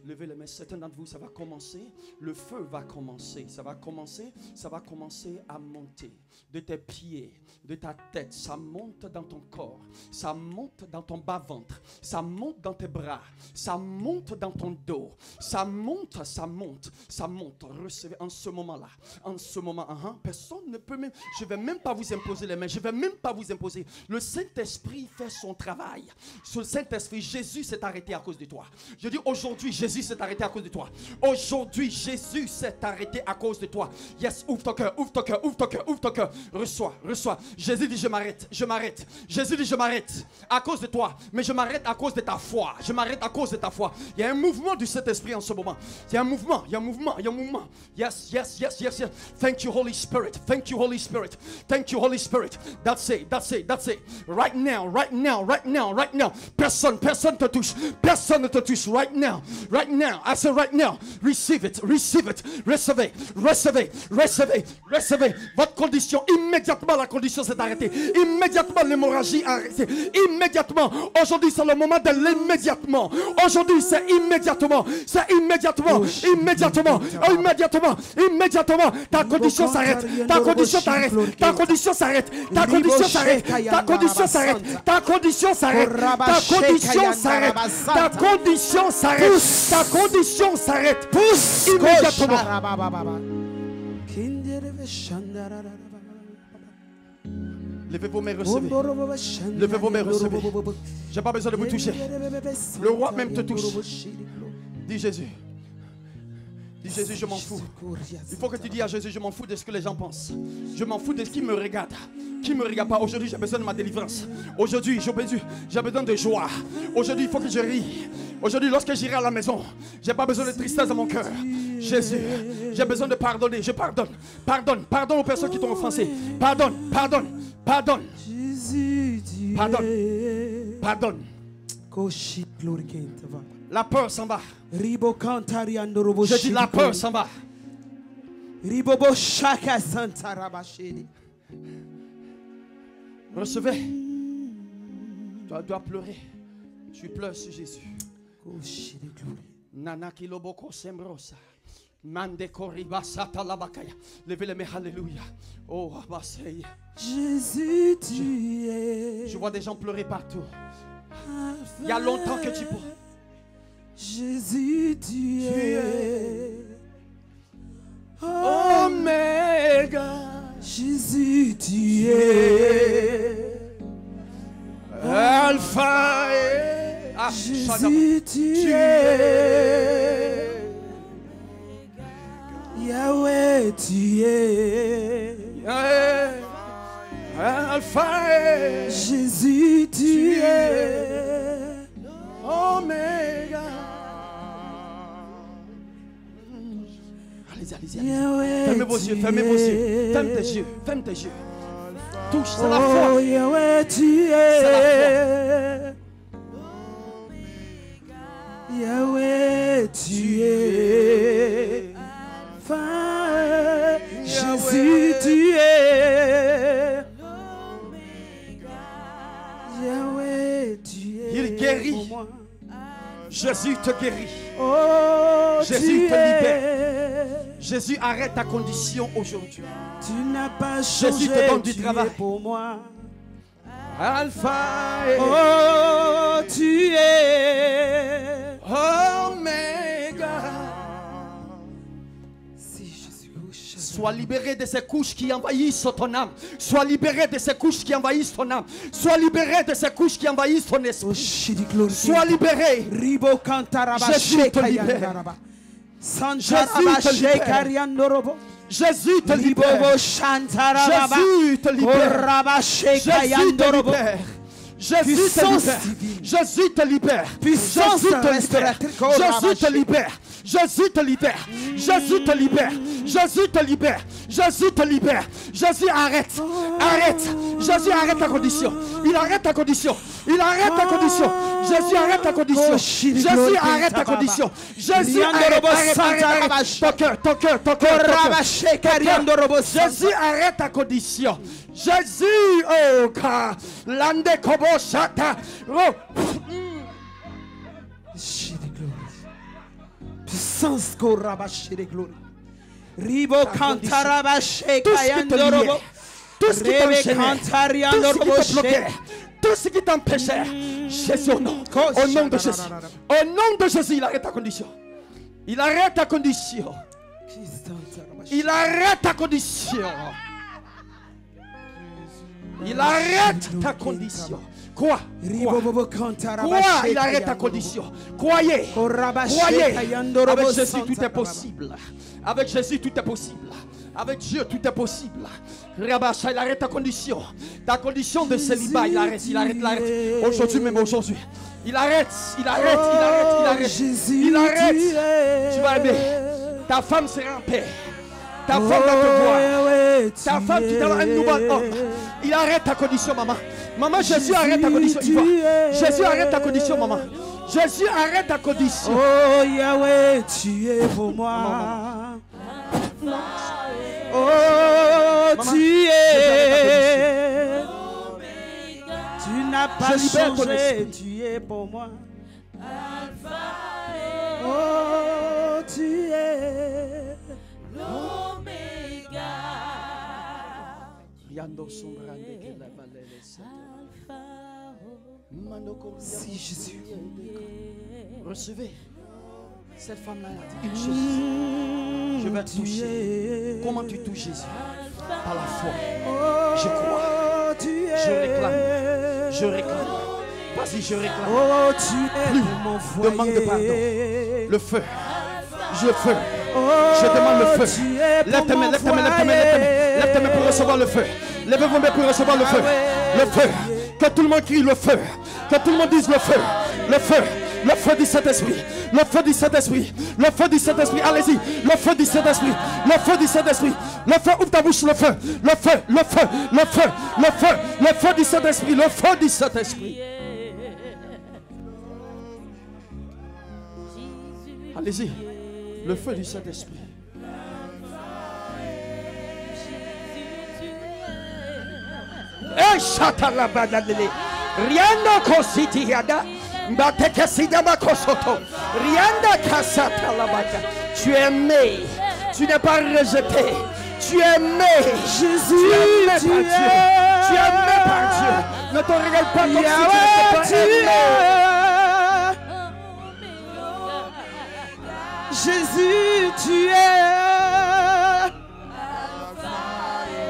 Levez les mains. Certains d'entre vous, ça va commencer. Le feu va commencer. Ça va commencer à monter. De tes pieds, de ta tête. Ça monte dans ton corps. Ça monte dans ton bas-ventre. Ça monte dans tes bras. Ça monte dans ton dos. Ça monte, ça monte, ça monte. Recevez en ce moment-là. En ce moment, personne ne peut même. Je ne vais même pas vous imposer les mains. Je ne vais même pas vous imposer. Le Saint-Esprit fait son travail. Sur le Saint-Esprit, Jésus s'est arrêté à cause de toi. Je dis aujourd'hui, Jésus s'est arrêté à cause de toi. Aujourd'hui, Jésus s'est arrêté à cause de toi. Yes, ouvre ton cœur, ouvre ton cœur, ouvre ton cœur, ouvre ton cœur. Reçois, reçois. Jésus dit, je m'arrête, je m'arrête. Jésus dit, je m'arrête à cause de toi. Mais je m'arrête à cause de ta foi. Je m'arrête à cause de ta foi. Il y a un mouvement du Saint-Esprit en ce moment. Il y a un mouvement, il y a un mouvement, il y a un mouvement. Yes, yes, yes, yes, yes. Thank you, Holy Spirit. Thank you, Holy Spirit. Thank you, Holy Spirit. That's it, that's it, that's it. Right now, right now, right now, right now. Personne te touche. Personne ne te touche. Right now, right now. I say right now. Receive it, receive it. Recevez, recevez, recevez, recevez. Votre condition, immédiatement la condition s'est arrêtée. Immédiatement l'hémorragie a arrêté. Immédiatement. Aujourd'hui c'est le moment de l'immédiatement. Aujourd'hui c'est immédiatement. C'est immédiatement. Immédiatement. Immédiatement. Immédiatement. Ta condition s'arrête. Ta condition s'arrête. Ta condition s'arrête. Ta condition s'arrête. Ta condition s'arrête. Ta condition s'arrête. Ta condition s'arrête. Ta condition s'arrête. Ta condition s'arrête. Pousse immédiatement. Levez vos mains, recevez. Levez vos mains, recevez. Je n'ai pas besoin de vous toucher. Le roi même te touche. Dis Jésus. Dis Jésus, je m'en fous. Il faut que tu dises à Jésus, je m'en fous de ce que les gens pensent. Je m'en fous de ce qui me regarde. Qui ne me regarde pas. Aujourd'hui, j'ai besoin de ma délivrance. Aujourd'hui, j'ai besoin de joie. Aujourd'hui, il faut que je rie. Aujourd'hui, lorsque j'irai à la maison, je n'ai pas besoin de tristesse dans mon cœur. Jésus, j'ai besoin de pardonner. Je pardonne. Pardonne. Pardonne aux personnes qui t'ont offensé. Pardonne. Pardonne. Pardonne. Pardonne. Pardonne. La peur s'en va. Je dis la peur s'en va. Recevez. Tu dois pleurer. Tu pleures sur Jésus. Nana kiloboko sembrosa. Mande koriba sata labakaya. Levez les mains, alléluia. Oh, Abasei. Jésus, tu es. Je vois des gens pleurer partout. Il y a longtemps que tu pleures. Jésus, tu es. Omega. Jésus, tu es. Alpha et Jésus, tu es. Yahweh, tu es. Alpha et Jésus, tu es. Omega. Allez-y. Fermez vos yeux, fermez vos yeux. Ferme tes yeux, ferme tes yeux. Touche, c'est la foi. Oh, Yahweh, tu es. C'est la foi. Yahweh, guérit. Jésus te guérit. Oh, Jésus tu te libère. es. Jésus arrête ta condition aujourd'hui. Tu n'as pas Jésus changé, te donne du tu travail. es pour moi. Alpha et Oh, tu es. Omega. Si Jésus, Sois libéré de ces couches qui envahissent ton âme. Sois libéré de ces couches qui envahissent ton âme. Sois libéré de ces couches qui envahissent ton esprit. Sois libéré. Ribo kantaraba Jésus te libère. shekayandaraba. Jésus Santaraba te libère. shekariandorobo. Jésus te libère. Ribobo shantaraba. Jésus te libère. Koraba Jésus te shekayandorobo. libère. Jésus te Puissance libère. divine. Jésus te libère. Puissance Jésus te libère. restauratrice. Jésus te libère. Jésus te libère. Jésus te libère. Jésus te libère. Jésus te libère. Jésus arrête. Arrête. Jésus arrête ta condition. Il arrête ta condition. Il arrête ta condition. Jésus arrête ta condition. Jésus arrête ta condition. Jésus arrête. Ton cœur, ton cœur, ton cœur. Jésus arrête ta condition. Jésus, oh God, l'ande kobo shata, oh. Puissance koraba shiri glory. Ribo kantaraba Tout ce qui te liait, shekayandorobo. tout ce qui Rebe t'enchaînait, kantariandorobo tout ce qui te bloquait, shek. tout ce qui t'empêchait, Jésus au nom de Jésus, au nom de Jésus, il arrête ta condition. Il arrête ta condition. Il arrête ta condition. Il arrête ta condition. Quoi? Quoi? Il arrête ta condition. Croyez. Croyez. Avec Jésus, tout est possible. Avec Jésus, tout est possible. Avec Dieu, tout est possible. Rabacha, il arrête ta condition. Ta condition de célibat, il arrête, il arrête, il arrête. Aujourd'hui, même aujourd'hui. Il arrête, il arrête, il arrête, il arrête. Il arrête. Tu vas aimer. Ta femme sera en paix. Ta femme va te voir. Ta femme, tu donnes un nouvel homme. Il arrête ta condition, maman. Maman, Jésus arrête ta condition. Il va. Jésus arrête ta condition, maman. Jésus arrête ta condition. Oh Yahweh, tu es pour moi. Oh, tu es. Tu n'as pas changé, tu es pour moi. Oh, tu es. Si Jésus, recevez. Cette femme-là a dit une chose. Je vais te toucher. Comment tu touches Jésus? Par la foi. Je crois. Je réclame. Je réclame. Vas-y, je réclame. Oh, tu es plus de manque de pardon. Le feu. Je feu. Je demande le feu. Lève tes mains, lève tes mains, lève tes mains, lève tes mains. Lève tes mains pour recevoir le feu. Lève vos mains pour recevoir le feu. Le feu. Que tout le monde crie le feu. Que tout le monde dise le feu. Le feu. Le feu du Saint-Esprit. Le feu du Saint-Esprit. Le feu du Saint-Esprit. Allez-y. Le feu du Saint-Esprit. Le feu du Saint-Esprit. Le feu. Ouvre ta bouche. Le feu. Le feu. Le feu. Le feu. Le feu. Le feu du Saint-Esprit. Le feu du Saint-Esprit. Allez-y. Le feu du Saint-Esprit. Eh, chatalabadadele. Rianda kositi yada. Mbateke sidama kosoto. Rianda kasata labaka. Tu es aimé. Tu n'es pas rejeté. Tu es aimé. Jésus, tu es aimé par Dieu. Tu es aimé par Dieu. Ne te regarde pas comme si tu n'étais pas aimé. Jésus, tu es.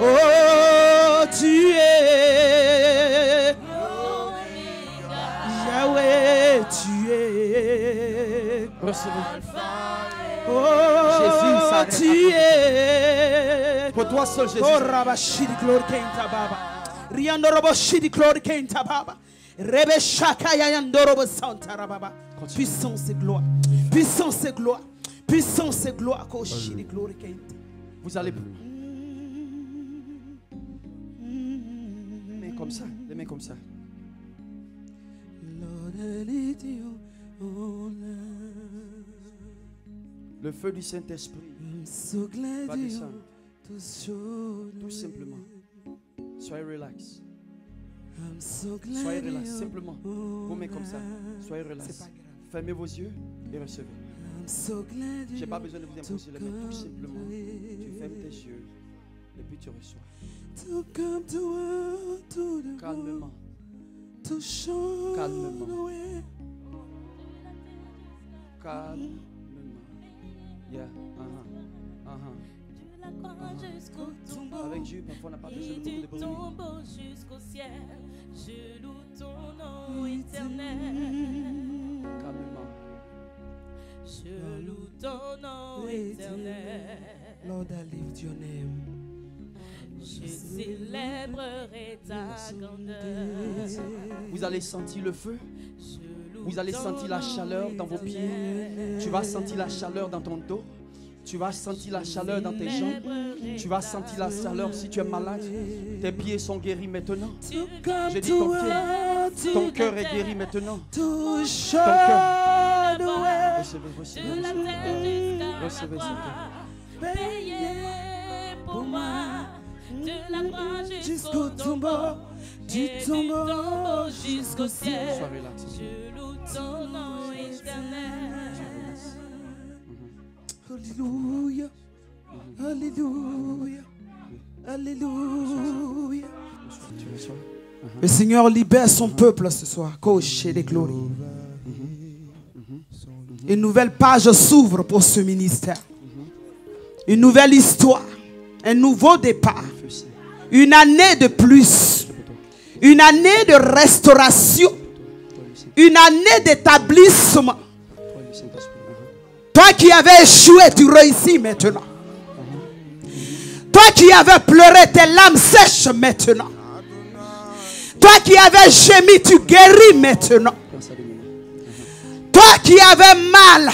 Oh, tu es. Yahweh, tu es. Recevez. Oh, Jésus s'arrête. tu es. Pour toi seul, Jésus. Oh, Rabashidi, glory kenta baba. Riando Roboshidi, glory kenta baba. Rebe Shakaya Yandorobo Santa Rababa. Puissance et gloire. Puissance et gloire. Puissance et gloire. Koshidi, glory kenta. Vous allez plus. Les mains comme ça. Les mains comme ça. Le feu du Saint-Esprit va descendre. Tout simplement. Soyez relax. Soyez relax, simplement. Vos mains comme ça. Soyez relax. Fermez vos yeux et recevez. Je n'ai pas besoin de vous imposer les mains, tout simplement. Tu fermes tes yeux et puis tu reçois. Calmement. Calmement. Calmement. Yeah. Avec Dieu, parfois on n'a pas besoin de beaucoup de bruit. Jusqu'au ciel, je loue ton nom éternel. Calmement. Je loue ton nom éternel. Lord, I lift your name. Je célébrerai ta grandeur. Vous allez sentir le feu. Vous allez sentir la chaleur dans vos pieds. Tu vas sentir la chaleur dans ton dos. Tu vas sentir la chaleur dans tes jambes. Tu vas sentir la chaleur si tu es malade. Tes pieds sont guéris maintenant. J'ai dit ton cœur est guéri maintenant. Ton cœur. Recevez. Recevez ce cœur. Payé pour moi, de la croix jusqu'au tombeau, du tombeau jusqu'au ciel. Je loue ton nom éternel. Alléluia. Alléluia. Alléluia. Le Seigneur libère son peuple ce soir. Cocher des glories. Une nouvelle page s'ouvre pour ce ministère. Une nouvelle histoire. Un nouveau départ. Une année de plus. Une année de restauration. Une année d'établissement. Toi qui avais échoué, tu réussis maintenant. Toi qui avais pleuré, tes larmes sèchent maintenant. Toi qui avais gémi, tu guéris maintenant. Toi qui avais mal,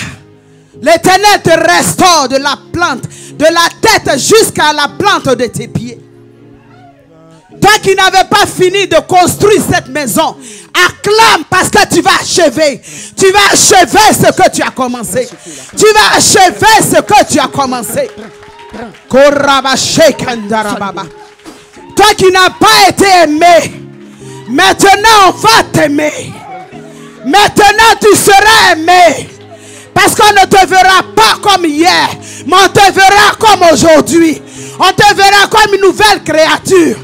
l'Éternel te restaure de la plante, de la tête jusqu'à la plante de tes pieds. Toi qui n'avais pas fini de construire cette maison, acclame parce que tu vas achever. Tu vas achever ce que tu as commencé. Tu vas achever ce que tu as commencé. Toi qui n'as pas été aimé, maintenant on va t'aimer. Maintenant tu seras aimé. Parce qu'on ne te verra pas comme hier, mais on te verra comme aujourd'hui. On te verra comme une nouvelle créature.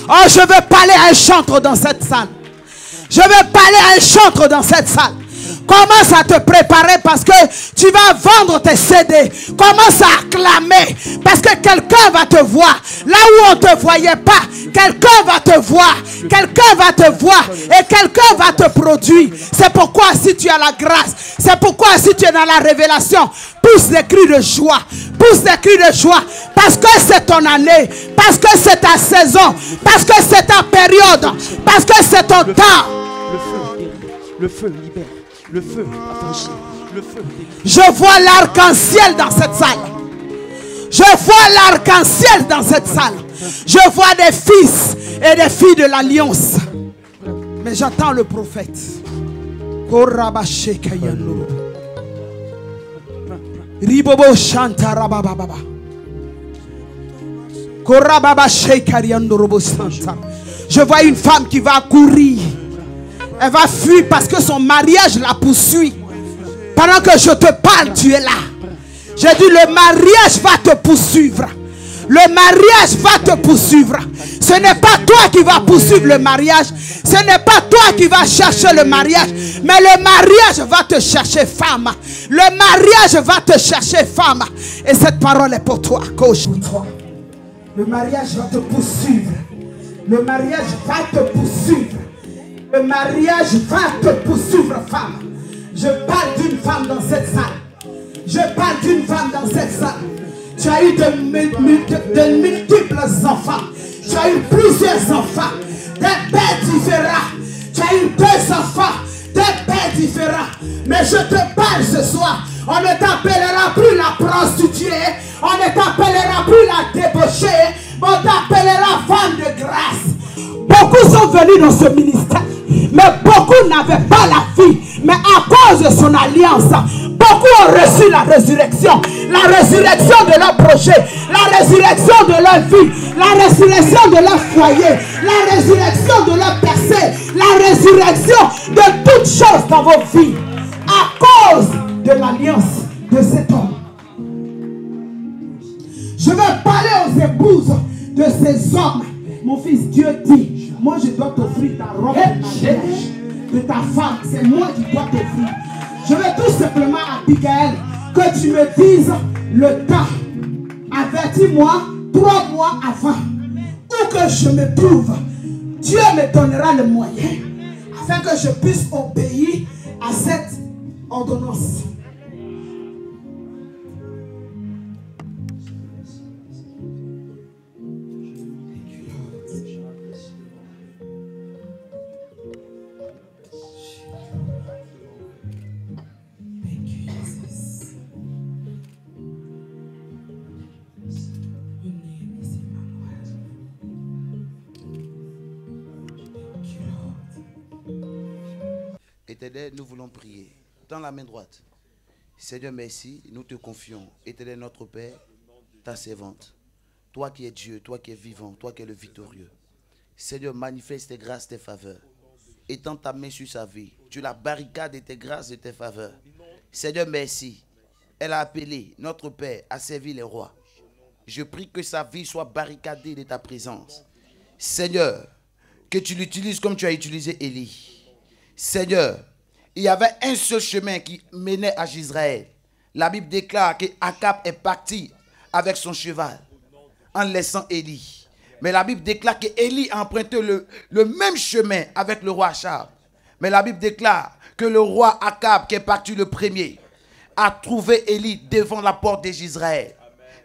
Oh, je veux parler à un chantre dans cette salle. Je veux parler à un chantre dans cette salle. Commence à te préparer parce que tu vas vendre tes CD. Commence à acclamer parce que quelqu'un va te voir. Là où on ne te voyait pas, quelqu'un va te voir. Quelqu'un va te voir et quelqu'un va te produire. C'est pourquoi si tu as la grâce, c'est pourquoi si tu es dans la révélation, pousse des cris de joie. Pousse des cris de joie parce que c'est ton année, parce que c'est ta saison, parce que c'est ta période, parce que c'est ton temps. Le feu libère. Le feu affranchit. Le feu. Je vois l'arc-en-ciel dans cette salle. Je vois l'arc-en-ciel dans cette salle. Je vois des fils et des filles de l'alliance. Mais j'attends le prophète. Ribobo Shantarababa. Je vois une femme qui va courir. Elle va fuir parce que son mariage la poursuit. Pendant que je te parle, tu es là. J'ai dit le mariage va te poursuivre. Le mariage va te poursuivre. Ce n'est pas toi qui vas poursuivre le mariage. Ce n'est pas toi qui vas chercher le mariage. Mais le mariage va te chercher femme. Le mariage va te chercher femme. Et cette parole est pour toi. Coach. Le mariage va te poursuivre. Le mariage va te poursuivre. Le mariage va te poursuivre, femme. Je parle d'une femme dans cette salle. Je parle d'une femme dans cette salle. Tu as eu de multiples enfants. Tu as eu plusieurs enfants. Des pères différents. Tu as eu 2 enfants. Des pères différents. Mais je te parle ce soir. On ne t'appellera plus la prostituée. On ne t'appellera plus la débauchée. On t'appellera femme de grâce. Beaucoup sont venus dans ce ministère. Mais beaucoup n'avaient pas la vie. Mais à cause de son alliance, Beaucoup ont reçu la résurrection de leur projet, la résurrection de leur vie, la résurrection de leur foyer, la résurrection de leur percée, la résurrection de toutes choses dans vos vies à cause de l'alliance de cet homme. Je vais parler aux épouses de ces hommes. Mon fils, Dieu dit, moi je dois t'offrir ta robe de ta femme. C'est moi qui dois t'offrir. Je vais tout simplement, Abigail, que tu me dises le temps. Avertis-moi 3 mois avant. Où que je me trouve, Dieu me donnera le moyen afin que je puisse obéir à cette ordonnance. Éternel, nous voulons prier. Dans la main droite. Seigneur, merci. Nous te confions. Éternel, notre Père, ta servante. Toi qui es Dieu, toi qui es vivant, toi qui es le victorieux. Seigneur, manifeste tes grâces, tes faveurs. Étends ta main sur sa vie. Tu la barricades de tes grâces et tes faveurs. Seigneur, merci. Elle a appelé notre Père à servir les rois. Je prie que sa vie soit barricadée de ta présence. Seigneur, que tu l'utilises comme tu as utilisé Élie. Seigneur, il y avait un seul chemin qui menait à Jezreel. La Bible déclare que Akab est parti avec son cheval en laissant Élie. Mais la Bible déclare que Élie a emprunté le même chemin avec le roi Achab. Mais la Bible déclare que le roi Akab, qui est parti le premier, a trouvé Élie devant la porte de Jezreel.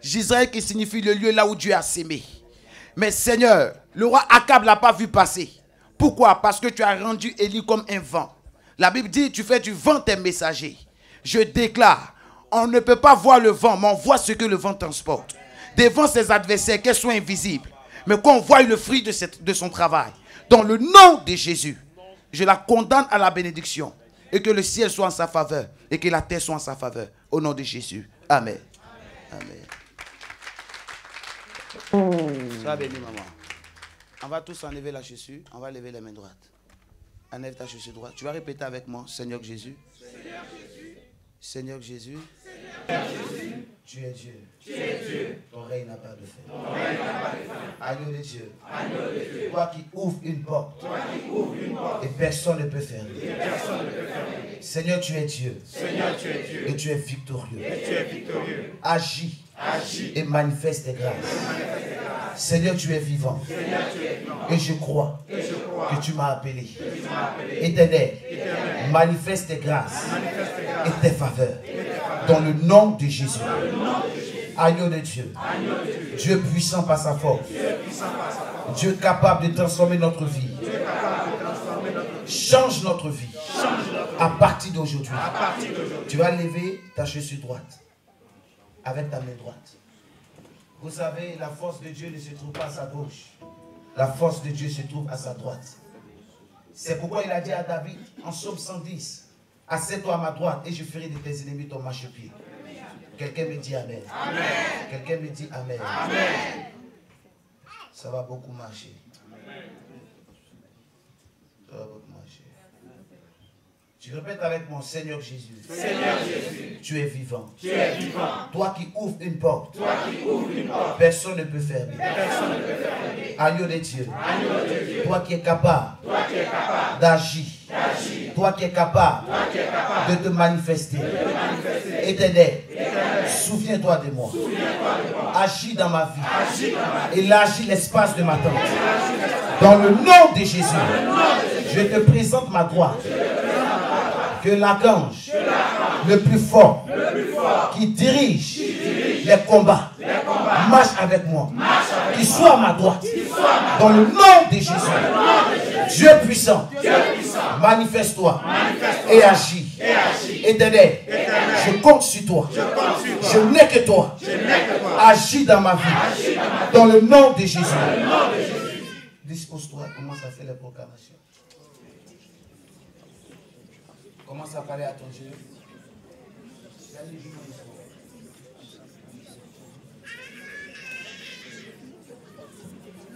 Jezreel qui signifie le lieu là où Dieu a sémé. Mais Seigneur, le roi Akab ne l'a pas vu passer. Pourquoi? Parce que tu as rendu Élie comme un vent. La Bible dit, tu fais du vent tes messagers. Je déclare, on ne peut pas voir le vent, mais on voit ce que le vent transporte. Devant ses adversaires, qu'elles soient invisibles, mais qu'on voit le fruit de son travail. Dans le nom de Jésus, je la condamne à la bénédiction. Et que le ciel soit en sa faveur. Et que la terre soit en sa faveur. Au nom de Jésus. Amen. Amen. Sois béni, maman. On va tous enlever la chaussure. On va lever les mains droites. Enlève ta chaussure droite. Tu vas répéter avec moi. Seigneur Jésus. Seigneur Jésus. Seigneur Jésus. Tu es Dieu. Tu es Dieu. Ton règne n'a pas de fin. Ton règne n'a pas de fin. Agneau de Dieu. Agneau de Dieu. Toi qui ouvres une porte. Toi qui ouvres une porte. Et personne ne peut fermer. Et personne ne peut fermer. Seigneur, tu es Dieu. Seigneur, tu es Dieu. Et tu es victorieux. Et tu es victorieux. Agis. Agis. Et manifeste tes grâces. Seigneur, tu es vivant. Seigneur, tu es vivant. Et je crois que tu m'as appelé. Éternel, manifeste tes grâces et tes faveurs. Dans le nom de Jésus. Agneau de Dieu. Dieu puissant par sa force. Dieu capable de transformer notre vie. Change notre vie. À partir d'aujourd'hui. Tu vas lever ta chaussure droite. Avec ta main droite. Vous savez, la force de Dieu ne se trouve pas à sa gauche. La force de Dieu se trouve à sa droite. C'est pourquoi il a dit à David, en Psaume 110, assieds-toi à ma droite et je ferai de tes ennemis ton marchepied. Quelqu'un me dit Amen. Amen. Quelqu'un me dit Amen. Amen. Ça va beaucoup marcher. Ça va beaucoup marcher. Tu répètes avec moi, Seigneur Jésus. Seigneur Jésus. Tu es vivant. Tu es vivant. Toi qui ouvres une porte. Toi qui ouvres une porte. Personne ne peut fermer. Personne ne peut fermer. Agneau de Dieu. Agneau de Dieu. Toi qui es capable. Toi qui es capable. D'agir. Toi qui es capable. Toi qui es capable. De te manifester. De te manifester. Éternel. Souviens-toi de moi. Souviens-toi de moi. Agis dans ma vie. Agis dans ma vie. Élargis l'espace de ma tente. Dans le nom de Jésus. Je te présente ma droite. Que l'archange, le plus fort, qui dirige les combats, marche avec moi. Qu'il soit à ma droite. Dans le nom de Jésus. Dieu puissant, manifeste-toi et agis. Éternel, je compte sur toi. Je n'ai que toi. Agis dans ma vie. Dans le nom de Jésus. Dispose-toi, commence à faire les proclamations. Commence à parler à ton Dieu.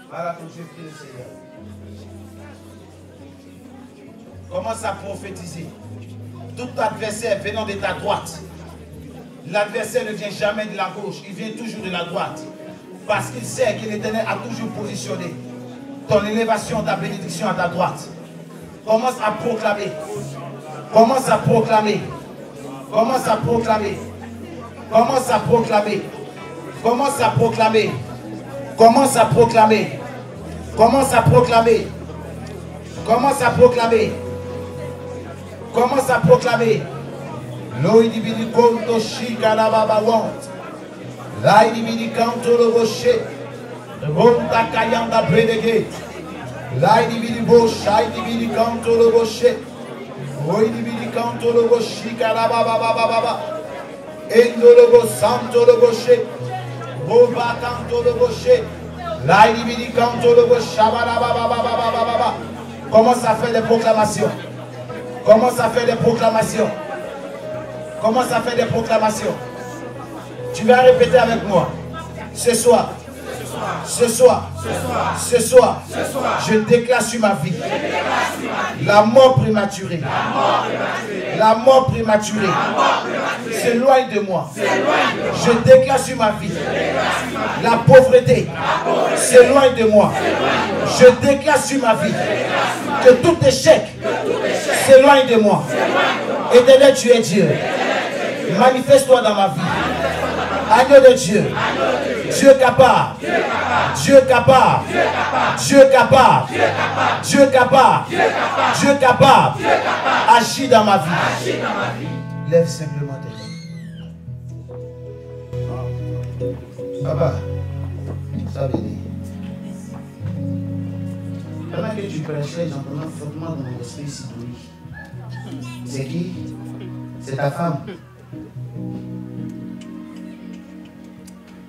Voilà ton Dieu, prie le Seigneur. Commence à prophétiser. Tout adversaire venant de ta droite. L'adversaire ne vient jamais de la gauche, il vient toujours de la droite. Parce qu'il sait que l'Éternel a toujours positionné ton élévation, ta bénédiction à ta droite. Commence à proclamer. Commence à proclamer. Commence à proclamer. Commence à proclamer. Commence à proclamer. Commence à proclamer. Commence à proclamer. Commence à proclamer. Commence à proclamer. L'oïdibidi konto shikala baba want. L'oïdibidi kanto le rocher. Ronda kayanda predege. L'oïdibidi bosh. L'oïdibidi kanto le rocher. L'oïdibidi kanto le rocher. Kala baba baba baba. Endo le bo santo le rocher. Boba kanto le rocher. L'oïdibidi kanto le rocher. Baba baba baba baba. Commence à faire des proclamations. Commence à faire des proclamations. Commence à faire des proclamations. Tu vas répéter avec moi. Ce soir. Ce soir. Ce soir. Je déclare sur ma vie. La mort prématurée. La mort prématurée. S'éloigne de moi. Je déclare sur ma vie. La pauvreté. S'éloigne de moi. Je déclare sur ma vie. Que tout échec s'éloigne de moi. Éternel, tu es Dieu. Manifeste-toi dans ma vie. Agneau de Dieu. Dieu capable. Dieu capable. Dieu capable. Dieu capable. Dieu capable. Agis dans ma vie. Lève simplement tes mains. Papa, ça béni. Pendant que tu prêchais, j'entendais fortement dans mon esprit ici. C'est qui? C'est ta femme.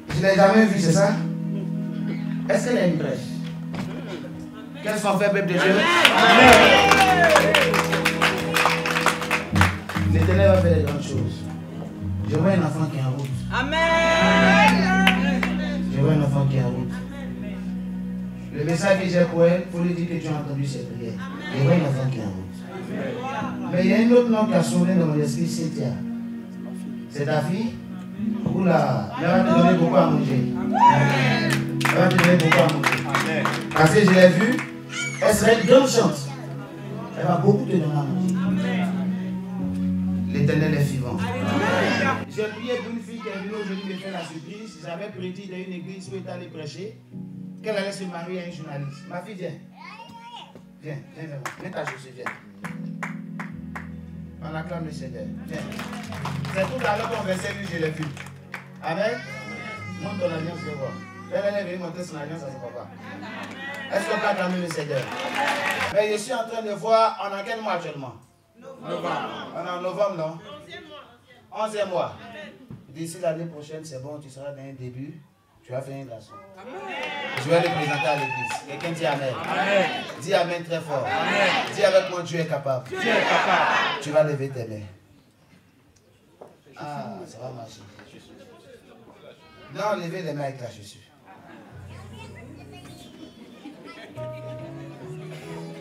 Je ne l'ai jamais vue, c'est ça? Est-ce qu'elle a une brèche? Qu'elles sont faites, peuple de Dieu? L'Éternel va faire des grandes choses. Je vois un enfant qui est en route. Amen. Je vois un enfant qui est en route. Le message que j'ai pour elle, il faut lui dire que tu as entendu ses prières. Je vois un enfant qui est en route. Mais il y a un autre nom qui a sonné dans mon esprit, Cynthia. C'est ta fille? Oula, elle va te donner beaucoup à manger. Elle va te donner beaucoup à manger. Parce que je l'ai vue, elle serait une grande chance. Elle va beaucoup te donner à manger. L'Éternel est vivant. J'ai prié pour une fille qui est venue aujourd'hui me faire la surprise. J'avais prédit dans une église où elle allait prêcher qu'elle allait se marier à un journaliste. Ma fille, viens. Viens, viens, viens. Mets ta chaussure, viens. On acclame le Seigneur. Viens. C'est tout à l'heure qu'on versait lui, je l'ai vu. Amen. Monte ton alliance, je vais voir. Elle est venue monter son alliance à son papa. Est-ce qu'on peut acclamer le Seigneur? Mais je suis en train de voir, on est en quel mois actuellement? Novembre. On est en novembre, non? 11e mois. D'ici l'année prochaine, c'est bon, tu seras dans un début. Tu vas faire un garçon. Je vais le présenter à l'église. Quelqu'un dit Amen. Amen. Dis Amen très fort. Amen. Dis avec moi, Dieu est capable. Dieu est capable. Tu vas lever tes mains. Ah, ça va marcher. Non, levez les mains avec la chaussure.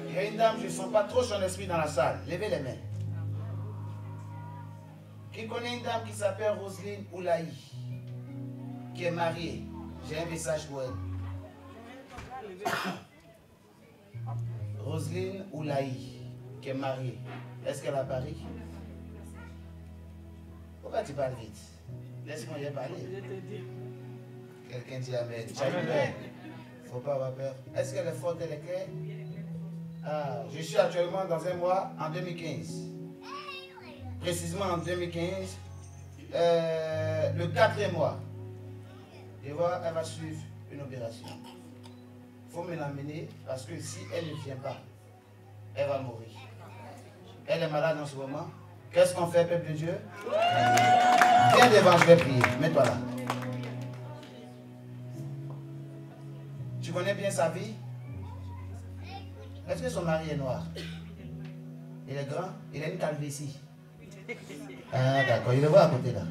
Il y a une dame, je ne sens pas trop son esprit dans la salle. Levez les mains. Qui connaît une dame qui s'appelle Roselyne Oulaï, qui est mariée? J'ai un message pour elle. Roselyne Oulaï, qui est mariée. Est-ce qu'elle a Paris? Pourquoi tu parles vite? Laisse-moi y parler. Quelqu'un dit Amen. Tu as eu peur? Il ne faut pas avoir peur. Est-ce qu'elle est forte, elle est claire? Ah, je suis actuellement dans un mois en 2015. Précisément en 2015, le 4e mois. Et voilà, elle va suivre une opération. Il faut me l'amener parce que si elle ne vient pas, elle va mourir. Elle est malade en ce moment. Qu'est-ce qu'on fait, peuple de Dieu? Viens devant, je vais prier. Mets-toi là. Tu connais bien sa vie? Est-ce que son mari est noir? Il est grand? Il a une calvitie. Ah, d'accord, il le voit à côté là.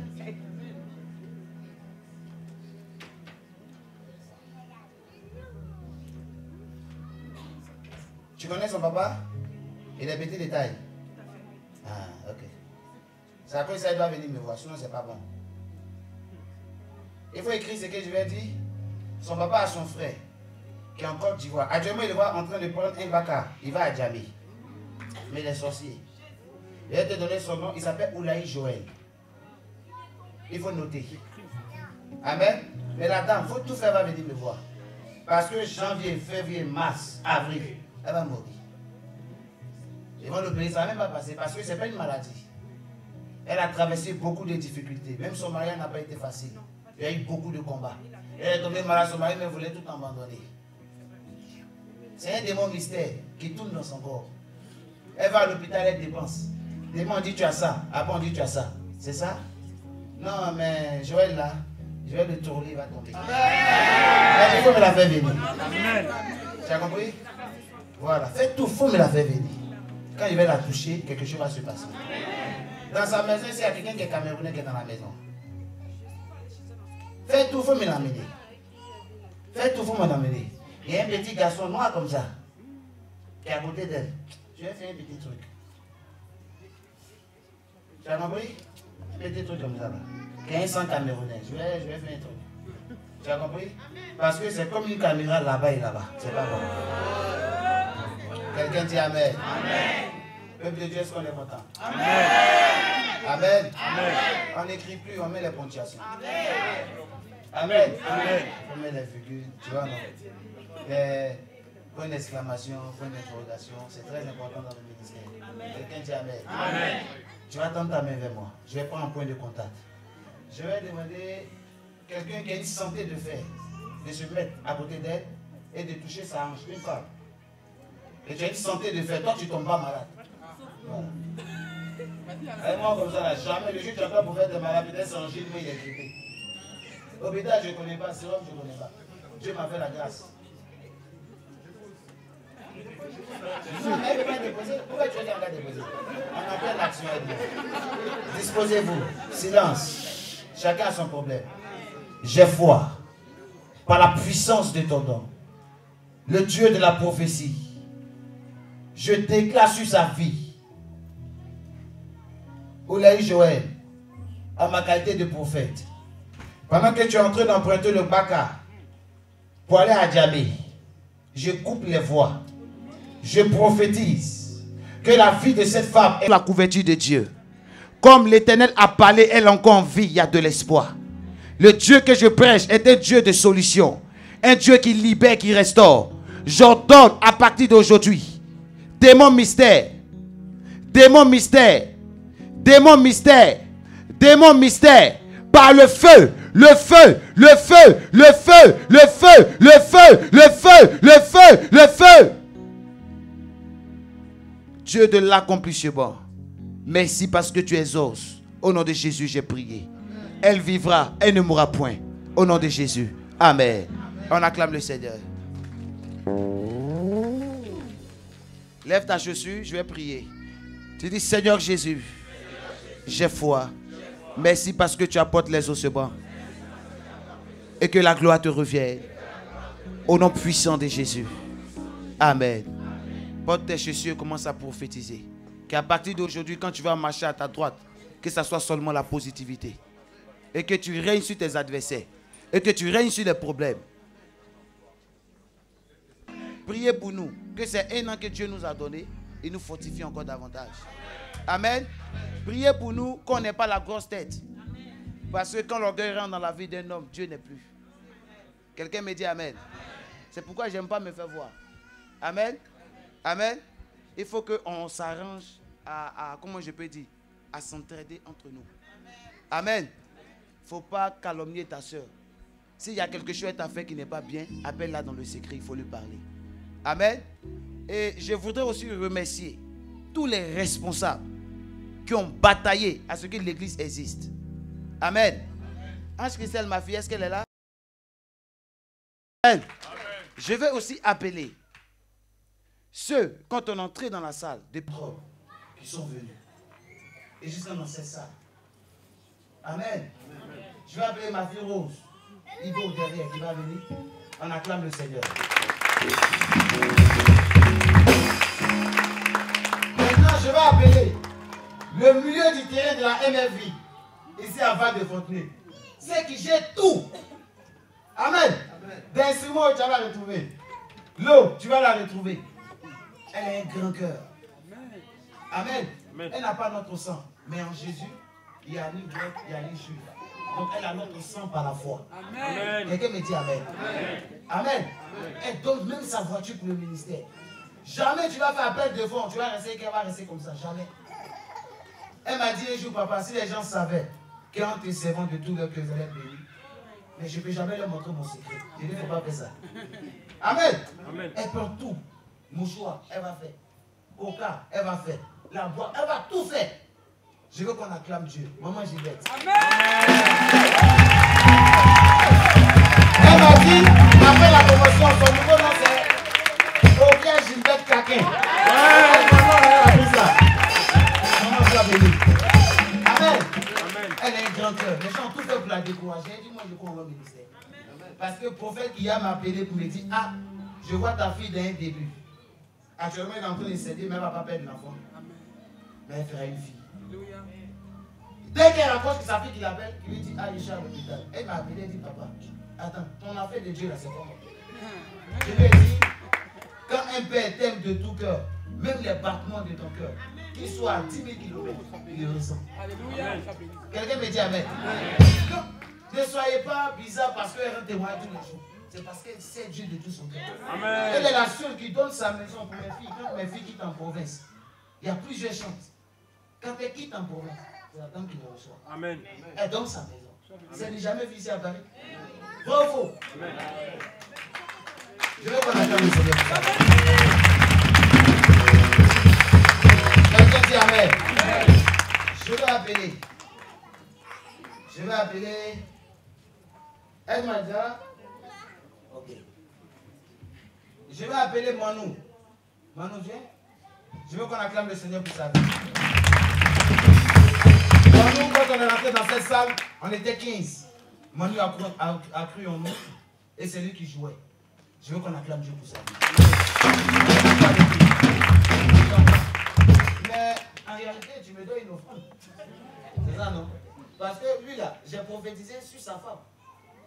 Tu connais son papa? Il est petit de taille. Ah, ok. C'est à cause de ça qu'il doit venir me voir, sinon c'est pas bon. Il faut écrire ce que je vais dire. Son papa a son frère qui est en Côte d'Ivoire. Actuellement, il est en train de prendre un baka. Il va à Djamé. Mais il est sorcier. Je vais te donner son nom. Il s'appelle Oulaï Joël. Il faut noter. Amen. Mais la dame, il faut tout faire, elle va venir me voir. Parce que janvier, février, mars, avril, elle va mourir. Ils vont l'opérer, ça ne va même pas passer parce que ce n'est pas une maladie. Elle a traversé beaucoup de difficultés. Même son mariage n'a pas été facile. Il y a eu beaucoup de combats. Elle est tombée malade, son mari mais voulait tout abandonner. C'est un démon mystère qui tourne dans son corps. Elle va à l'hôpital, elle dépense. Le démon dit tu as ça. Après on dit tu as ça. C'est ça? Non, mais Joël là, je vais le tourner, il va tomber. Il faut me la faire venir. Tu as compris? Voilà. Faites tout, il faut me la faire venir. Quand il va la toucher, quelque chose va se passer. Dans sa maison, s'il y a quelqu'un qui est camerounais qui est dans la maison. Faites tout, il faut me l'amener. Faites tout, il faut me l'amener. Il y a un petit garçon noir comme ça, qui est à côté d'elle. Je vais faire un petit truc. Tu as compris? Un petit truc comme ça là. Qui a un sang camerounais. Je vais faire un truc. Tu as compris? Parce que c'est comme une caméra là-bas et là-bas. C'est pas bon. Quelqu'un dit Amen. Amen. Peuple de Dieu, est-ce qu'on est content? Amen. Amen. Amen. On n'écrit plus, on met les ponctuations. Amen. Amen. Amen. On met les virgules, tu vois, non? Point d'exclamation, point d'interrogation, c'est très important dans le ministère. Quelqu'un dit Amen. Amen. Tu vas tendre ta main vers moi. Je vais prendre un point de contact. Je vais demander quelqu'un qui a une santé de fer de se mettre à côté d'elle et de toucher sa hanche, une femme. Et tu as une santé de fer, toi tu ne tombes pas malade. Voilà. Et moi comme ça, là, jamais le jour où tu as pas pour faire des malades, peut-être c'est en Gilles, mais il est grippé. Hôpital, je ne connais pas, sérum, je ne connais pas. Dieu m'a fait la grâce. Non, mais elle ne peut pas déposer. Pourquoi tu veux qu'elle va déposer? On appelle l'action à Dieu. Disposez-vous. Silence. Chacun a son problème. J'ai foi. Par la puissance de ton nom. Le Dieu de la prophétie. Je déclare sur sa vie. Oulaï Joël. En ma qualité de prophète. Pendant que tu es en train d'emprunter le baka pour aller à Djamé, je coupe les voies. Je prophétise que la vie de cette femme est la couverture de Dieu. Comme l'Éternel a parlé, elle est encore en vie, il y a de l'espoir. Le Dieu que je prêche est un Dieu de solution. Un Dieu qui libère, qui restaure. J'ordonne à partir d'aujourd'hui, démon mystère, démon mystère, démon mystère, démon mystère, par le feu, le feu, le feu, le feu, le feu, le feu, le feu, le feu, le feu. Dieu de l'accomplissement. Merci parce que tu exauces. Au nom de Jésus, j'ai prié. Elle vivra, elle ne mourra point. Au nom de Jésus. Amen. On acclame le Seigneur. Lève ta chaussure, je vais prier. Tu dis, Seigneur Jésus, j'ai foi. Merci parce que tu apportes les ossements. Et que la gloire te revienne. Au nom puissant de Jésus. Amen. Porte tes chaussures, commence à prophétiser. Qu'à partir d'aujourd'hui, quand tu vas marcher à ta droite, que ce soit seulement la positivité. Et que tu règnes sur tes adversaires. Et que tu règnes sur les problèmes. Priez pour nous. Que c'est un an que Dieu nous a donné. Il nous fortifie encore davantage. Amen. Priez pour nous qu'on n'ait pas la grosse tête. Parce que quand l'orgueil rentre dans la vie d'un homme, Dieu n'est plus. Quelqu'un me dit Amen. C'est pourquoi je n'aime pas me faire voir. Amen. Amen. Il faut qu'on s'arrange à, comment je peux dire, à s'entraider entre nous. Amen. Il ne faut pas calomnier ta soeur. S'il y a quelque chose à faire qui n'est pas bien, appelle-la dans le secret, il faut lui parler. Amen. Et je voudrais aussi remercier tous les responsables qui ont bataillé à ce que l'église existe. Amen. Ange Christelle, ma fille, est-ce qu'elle est là? Amen. Je vais aussi appeler ceux, quand on entrait dans la salle, des preuves qui sont venus. et jusqu'à dans cette salle. Amen. Je vais appeler ma fille Rose. Il va au derrière, qui va venir. On acclame le Seigneur. Maintenant, je vais appeler le milieu du terrain de la MFV, ici à Val-de-Fontenay. C'est qui jette tout. Amen. D'instruments, tu vas la retrouver. L'eau, tu vas la retrouver. Elle a un grand cœur. Amen. Elle n'a pas notre sang. Mais en Jésus, il y a ni grec, il y a ni juif. Donc elle a notre sang par la foi. Amen. Quelqu'un me dit Amen. Amen. Elle donne même sa voiture pour le ministère. Jamais tu vas faire appel de fonds, tu vas rester, qu'elle va rester comme ça. Jamais. Elle m'a dit un jour, papa, si les gens savaient qu'en te servant de tout leur cœur, ils allaient être bénis. Mais je ne peux jamais leur montrer mon secret. Je ne fais pas faire ça. Amen. Amen. Elle prend tout. Mouchoir, elle va faire. Coca, elle va faire. La boîte, elle va tout faire. Je veux qu'on acclame Dieu. Maman Gilberte. Amen. Elle m'a dit, après la promotion, son nouveau nom c'est Aucun Gilberte Caquin. Maman, elle a pris ça. Maman, je l'ai béni. Amen. Elle a un grand cœur. Les gens ont tout fait pour la décourager. Elle dit, moi, je crois au ministère. Parce que le prophète qui m'a appelé pour me dire, ah, je vois ta fille d'un début. Actuellement, elle est en train de s'aider, mais elle ne va pas perdre l'enfant. Mais elle fera une fille. Dès qu'elle raconte que sa fille qui l'appelle, il lui dit, ah, Richard, à l'hôpital. Elle m'a appelé, elle dit, papa, attends, ton affaire de Dieu là, c'est comment? Je lui ai dit, quand un père t'aime de tout cœur, même les battements de ton cœur, qu'il soit à 10 000 km, il le ressent. Alléluia. Quelqu'un me dit Amen. Ne soyez pas bizarre parce qu'elle rend témoin tous les jours. C'est parce qu'elle sait Dieu de tout son cœur. Elle est la seule qui donne sa maison pour mes filles. Quand mes filles quittent en province, il y a plusieurs chances. Quand elles quittent en province, c'est la dame qui le reçoit. Amen. Elle donne sa maison. Ça n'est jamais vu ici à Paris. Vrai ou faux? Je veux qu'on acclame le Seigneur. Quelqu'un dit Amen. Je vais appeler. Elle m'a dit, ok. Je vais appeler Manou. Manou, viens. Je veux qu'on acclame le Seigneur pour sa vie. Manou, quand on est rentré dans cette salle, on était 15. Manou a cru en nous et c'est lui qui jouait. Je veux qu'on acclame Dieu pour sa vie. Mais en réalité, tu me donnes une offrande. C'est ça, non? Parce que lui là, j'ai prophétisé sur sa femme.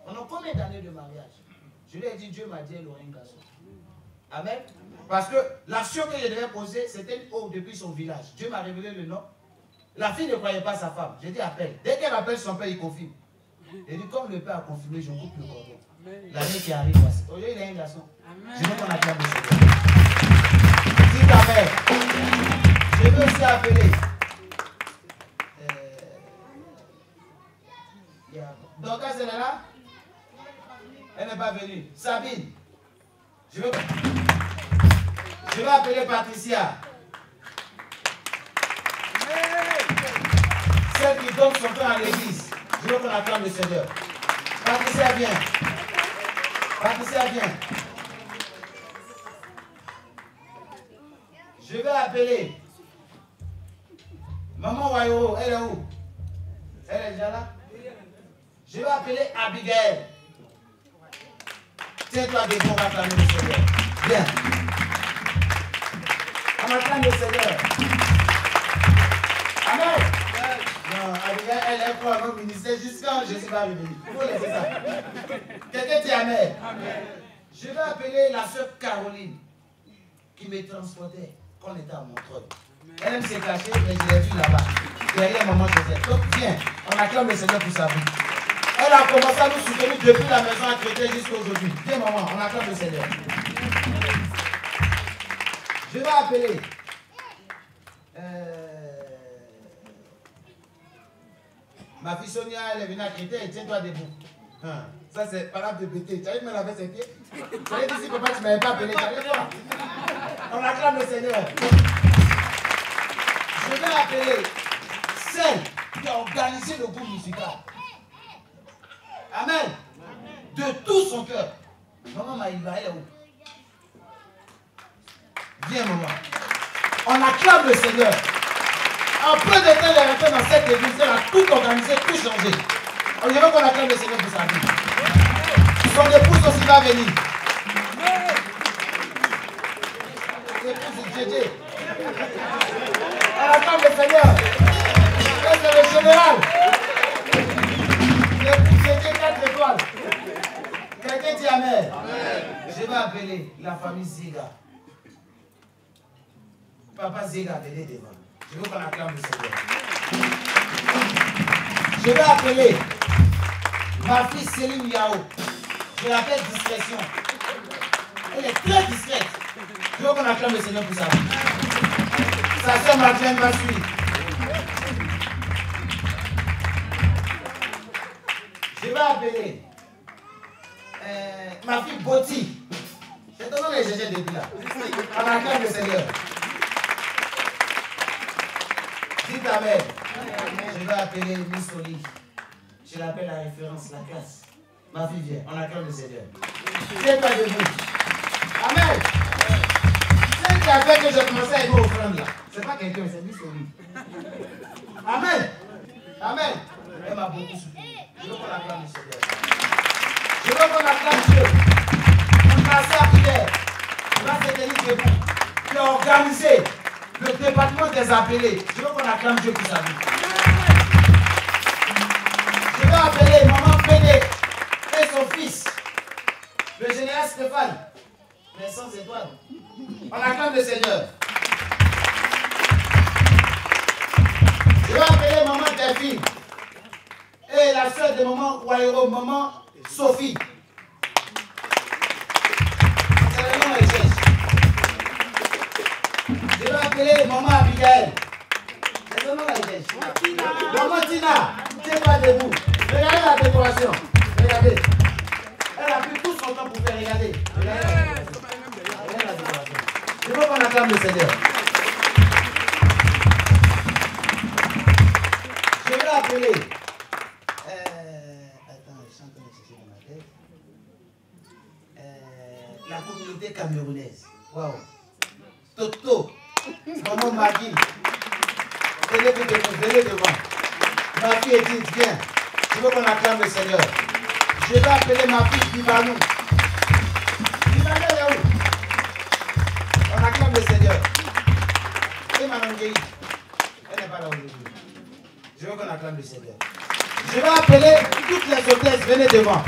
On a combien d'années de mariage? Je lui ai dit, Dieu m'a dit, elle aurait un garçon. Amen. Parce que l'action que je devais poser, c'était une eau depuis son village. Dieu m'a révélé le nom. La fille ne croyait pas sa femme. J'ai dit, appelle. Dès qu'elle appelle son père, il confirme. Et dit, comme le père a confirmé, je coupe le cordon. L'année qui arrive, aujourd'hui, il a un garçon. Amen. Je veux qu'on acclame le Seigneur. Dis ta mère. Je veux aussi appeler. Donc, elle est là. Elle n'est pas venue. Sabine. Je vais appeler Patricia. Celle qui donne son temps à l'église. Je veux qu'on acclame le Seigneur. Patricia, viens. Patricia, viens. Je vais appeler Maman Wayo. Elle est où? Elle est déjà là? Je vais appeler Abigail. Tiens-toi debout, on va acclamer le Seigneur. Viens. On acclame le Seigneur. Amen. Non, Abigail, elle est pour un ministère jusqu'à Jésus va revenir. Il faut laisser ça. Quelqu'un dit Amen. Amen. Je vais appeler la sœur Caroline qui me transportait quand on était à Montreuil. Elle aime se cacher, mais je l'ai vue là-bas. Derrière maman Joseph. Donc viens, on acclame le Seigneur pour sa vie. Elle a commencé à nous soutenir depuis la maison à Chrétien jusqu'à aujourd'hui. Viens maman, on acclame le Seigneur. Je vais appeler ma fille Sonia, elle est venue à Chrétien et tiens-toi debout. Ça c'est parade de bêter. Tu as vu me laver ses pieds? Tu as dit si papa tu ne m'avais pas appelé, tu allais voir. On acclame le Seigneur. Je vais appeler celle qui a organisé le groupe musical. Amen. De tout son cœur. Maman Maïba, elle est où? Viens maman. On acclame le Seigneur. En peu de temps, il est rentré dans cette église, il a tout organisé, tout changé. Je veux qu'on acclame le Seigneur pour sa vie. Son épouse aussi va venir. L'épouse de Jésus. On acclame le Seigneur. C'est le général. L'épouse de Jésus, 4 étoiles. Quelqu'un dit Amen. Je vais appeler la famille Ziga. Papa Ziga, venez devant. Je veux qu'on acclame le Seigneur. Je vais appeler ma fille Céline Yao. Je l'appelle discrétion. Elle est très discrète. Je veux qu'on acclame le Seigneur pour ça. Sa soeur Madeleine va suivre. Je vais appeler ma fille Boti. C'est ton nom les GG depuis là. On acclame le Seigneur. Dites Amen. Je vais appeler Miss Oli. Je l'appelle la référence, la classe. Ma fille vient, on acclame le Seigneur. C'est pas debout. Amen. C'est qui a fait que j'ai commencé à aimer offrande là. C'est pas quelqu'un, c'est Miss Oli. Amen. Amen. Elle m'a beaucoup soutenu. Je veux qu'on acclame le Seigneur. Je veux qu'on acclame Dieu. On passe à prière. On va se tenir debout. Qui a organisé le département des appelés. Je veux qu'on acclame Dieu pour sa vie. Je vais appeler maman Pédé et son fils, le général Stéphane, mais sans étoiles. On acclame le Seigneur. Je vais appeler maman Delphine et la soeur de maman Wairo, maman Sophie. C'est le nom qu'elle cherche. Je vais appeler maman Abigail. C'est le nom qu'elle cherche. Maman Tina, t'es pas debout. Regardez la décoration. Regardez. Elle a pris tout son temps pour faire. Regardez. Regardez la décoration. Je veux qu'on acclame le Seigneur. Je vais appeler. Attends, je suis en train de chercher dans ma tête. La communauté camerounaise. Waouh. Toto. Maman Magui. Venez devant. Ma fille Edith, viens. Je veux qu'on acclame le Seigneur. Je vais appeler ma fille Bibanou. Bibanou, elle est où? On acclame le Seigneur. Et Madame Guéhi. Elle n'est pas là aujourd'hui. Je veux qu'on acclame le Seigneur. Je vais appeler toutes les hôtesses. Venez devant.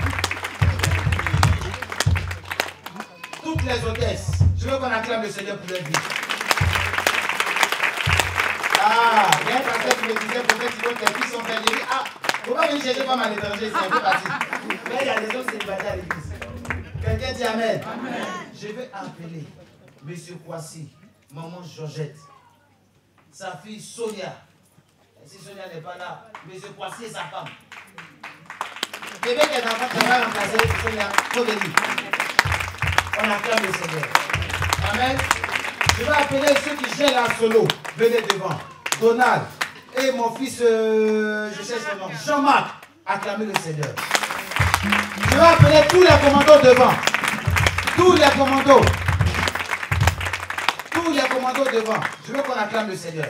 Toutes les hôtesses. Je veux qu'on acclame le Seigneur pour leur vie. Ah, il y a un pasteur qui me disait peut-être que les filles sont belles. J'ai dit, ah, faut pas venir chercher femme à l'étranger, c'est un peu facile. Mais il y a des autres célibataires à l'église. Quelqu'un dit Amen. Amen. Je vais appeler M. Kwasi, maman Georgette, sa fille Sonia. Et si Sonia n'est pas là, M. Kwasi et sa femme. Québec est enfant qui va remplacer Sonia. Faut venir. On acclame le Seigneur. Amen. Je vais appeler ceux qui gèrent la solo. Venez devant. Donald et mon fils, je cherche son nom, Jean-Marc, acclamez le Seigneur. Je vais appeler tous les commandos devant. Tous les commandos. Tous les commandos devant. Je veux qu'on acclame le Seigneur.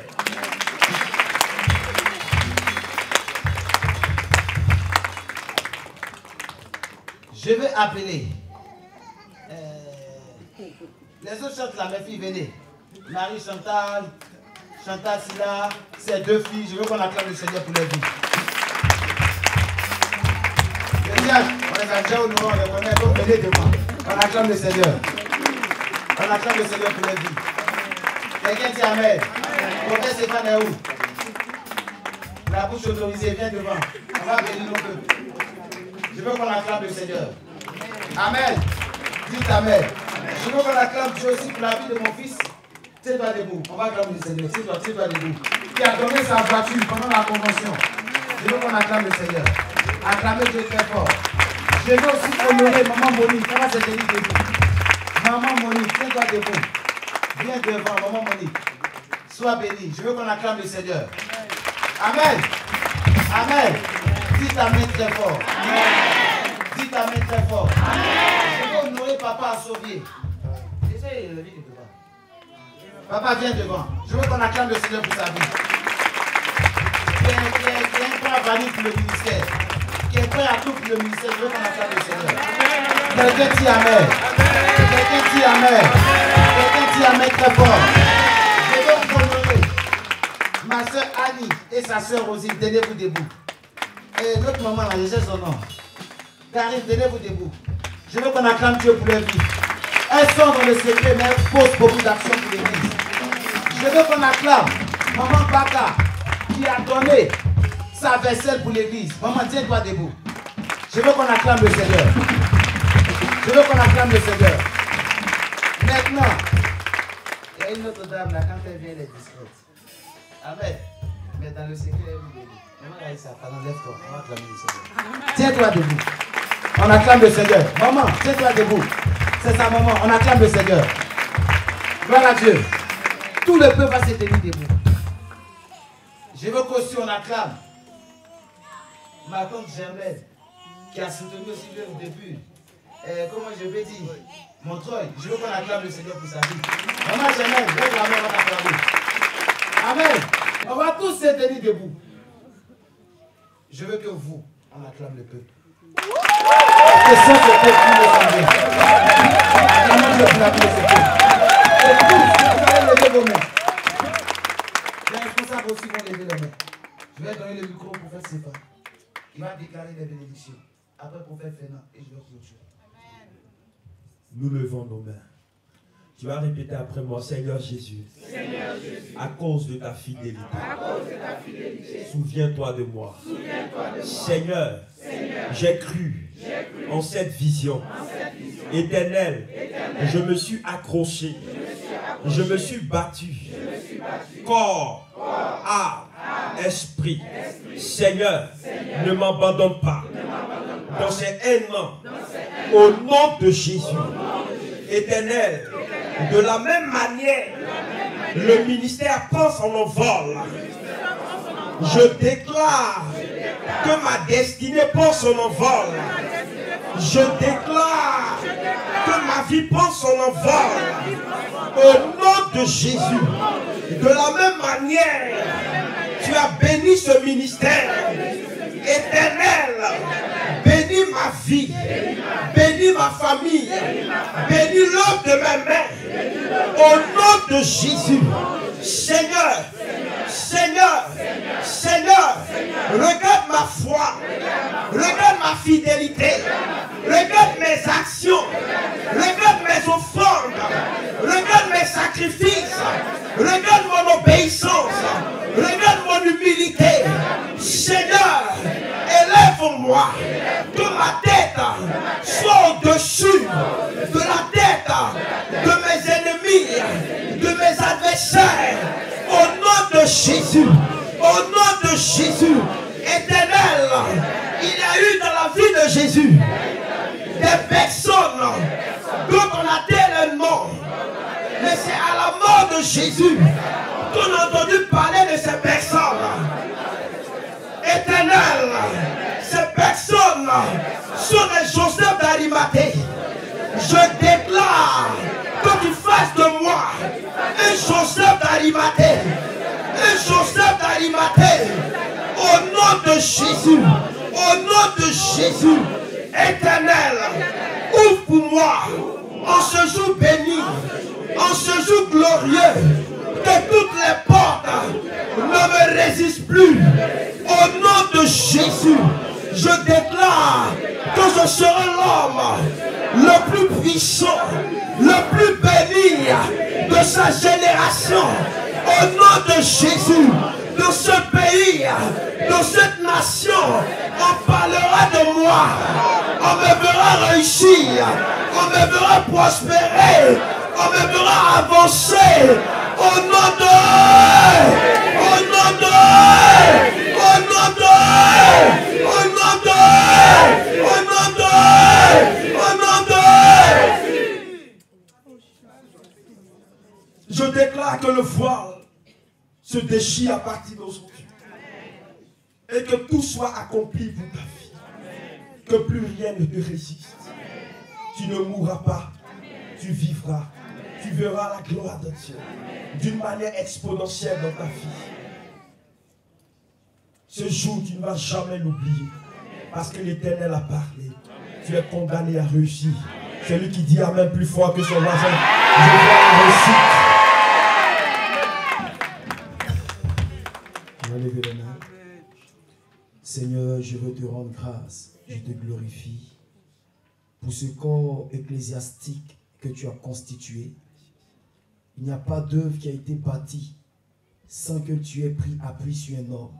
Je vais appeler. Les autres chantent là, mes filles, venez. Marie Chantal, Chantal Silla, ces deux filles, je veux qu'on acclame le Seigneur pour leur vie. On les a déjà honorés, on les connaît, donc venez devant. On acclame le Seigneur. On acclame le Seigneur pour leur vie. Quelqu'un dit Amen. Côté Stéphane est où? La bouche autorisée, viens devant. On va bénir nos peuples. Je veux qu'on acclame le Seigneur. Amen. Dites Amen. Je veux qu'on acclame Dieu aussi pour la vie de mon fils. Tiens-toi debout. On va acclamer le Seigneur. Tiens-toi debout. Qui a donné sa voiture pendant la convention. Je veux qu'on acclame le Seigneur. Acclamez Dieu très fort. Je veux aussi honorer Maman Monique. On va se tenir debout. Maman Monique, tiens-toi debout. Viens devant, Maman Monique. Sois béni. Je veux qu'on acclame le Seigneur. Amen. Amen. Dites Amen très fort. Amen. Dites Amen très fort. Amen. Je veux honorer Papa à sauver. Papa, viens devant. Je veux qu'on acclame le Seigneur pour sa vie. est prêt à venir pour le ministère, qui est prêt à tout pour le ministère, je veux qu'on acclame le Seigneur. Quelqu'un dit Amen. Quelqu'un dit Amen. Quelqu'un dit Amen très fort. Je veux vous honorer ma soeur Annie et sa soeur Rosine. Tenez-vous debout. Et notre maman là, je sais son nom. Karine, tenez-vous debout. Je veux qu'on acclame Dieu pour leur vie. Elles sont dans le secret, mais elles posent beaucoup d'actions pour l'église. Je veux qu'on acclame Maman Baka qui a donné sa vaisselle pour l'église. Maman, tiens-toi debout. Je veux qu'on acclame le Seigneur. Je veux qu'on acclame le Seigneur. Maintenant, il y a une autre dame là, quand elle vient, elle est discrète. Amen. Mais dans le secret, elle vous bénit. Maman Raïssa, lève-toi. On va acclamer le Seigneur. Tiens-toi debout. On acclame le Seigneur. Maman, tiens-toi debout. C'est sa maman. On acclame le Seigneur. Gloire à Dieu. Tout le peuple va se tenir debout. Je veux qu'aussi on acclame ma tante Germaine qui a soutenu aussi le début. Comment je vais dire, Montreuil. Je veux qu'on acclame le Seigneur pour sa vie. Maman Germaine, lève la main, on va t'acclamer. Amen. On va tous se tenir debout. Je veux que vous, on acclame le peuple. Que ça, c'est le peuple qui me semble. Comment je peux l'appeler ce peuple? Et tous, vous allez lever vos mains. Les responsables aussi vont lever les mains. Je vais donner le micro au prophète Stéphane. Il va déclarer les bénédictions. Après, prophète Fernand, et je vais clôturer. Nous levons nos mains. Tu vas répéter après moi, Seigneur Jésus, à cause de ta fidélité, souviens-toi de moi. Seigneur, j'ai cru en cette vision éternelle. Je me suis accroché, je me suis battu, corps, âme, esprit. Seigneur, ne m'abandonne pas dans ces 1 an, au nom de Jésus. Éternel, de la même manière, le ministère pense en envol. Je déclare que ma destinée pense en envol. Je déclare que ma vie pense en envol. Au nom de Jésus. De la même manière, tu as béni ce ministère. Éternel, bénis ma vie, bénis ma famille, bénis l'œuvre de mes mains. Au nom de Jésus. Seigneur, Seigneur, Seigneur, regarde ma foi, regarde ma fidélité, regarde mes actions, regarde mes offrandes, regarde mes sacrifices, regarde mon obéissance, regarde mon humilité. Seigneur, élève-moi, que ma tête soit au-dessus de la tête de mes ennemis, de mes adversaires. Au nom de Jésus, au nom de Jésus, éternel, il y a eu dans la vie de Jésus des personnes dont on a tel nom, mais c'est à la mort de Jésus qu'on a entendu parler de ces personnes. Éternel, ces personnes sont des Joseph d'Arimathée. Je déclare que tu fasses de moi un Joseph d'Arimathée. Un Joseph d'Arimathée. Au nom de Jésus. Au nom de Jésus. Éternel, ouvre pour moi en ce jour béni, en ce jour glorieux, que toutes les portes ne me résistent plus. Au nom de Jésus, je déclare que je serai l'homme le plus puissant, le plus béni de sa génération. Au nom de Jésus, dans ce pays, dans cette nation, on parlera de moi, on me verra réussir, on me verra prospérer, on me verra avancer. Au nom de, au nom de, au nom de, au nom de, au nom de, au nom de. Je déclare que le voile se déchire à partir d'aujourd'hui et que tout soit accompli pour ta vie. Que plus rien ne te résiste. Tu ne mourras pas, tu vivras. Tu verras la gloire de Dieu d'une manière exponentielle dans ta vie. Ce jour, tu ne vas jamais l'oublier. Parce que l'Éternel a parlé. Tu es condamné à réussir. Celui qui dit Amen plus fort que son voisin, je vois la réussite. Je vais lever les mains. Seigneur, je veux te rendre grâce. Je te glorifie pour ce corps ecclésiastique que tu as constitué. Il n'y a pas d'œuvre qui a été bâtie sans que tu aies pris appui sur un homme.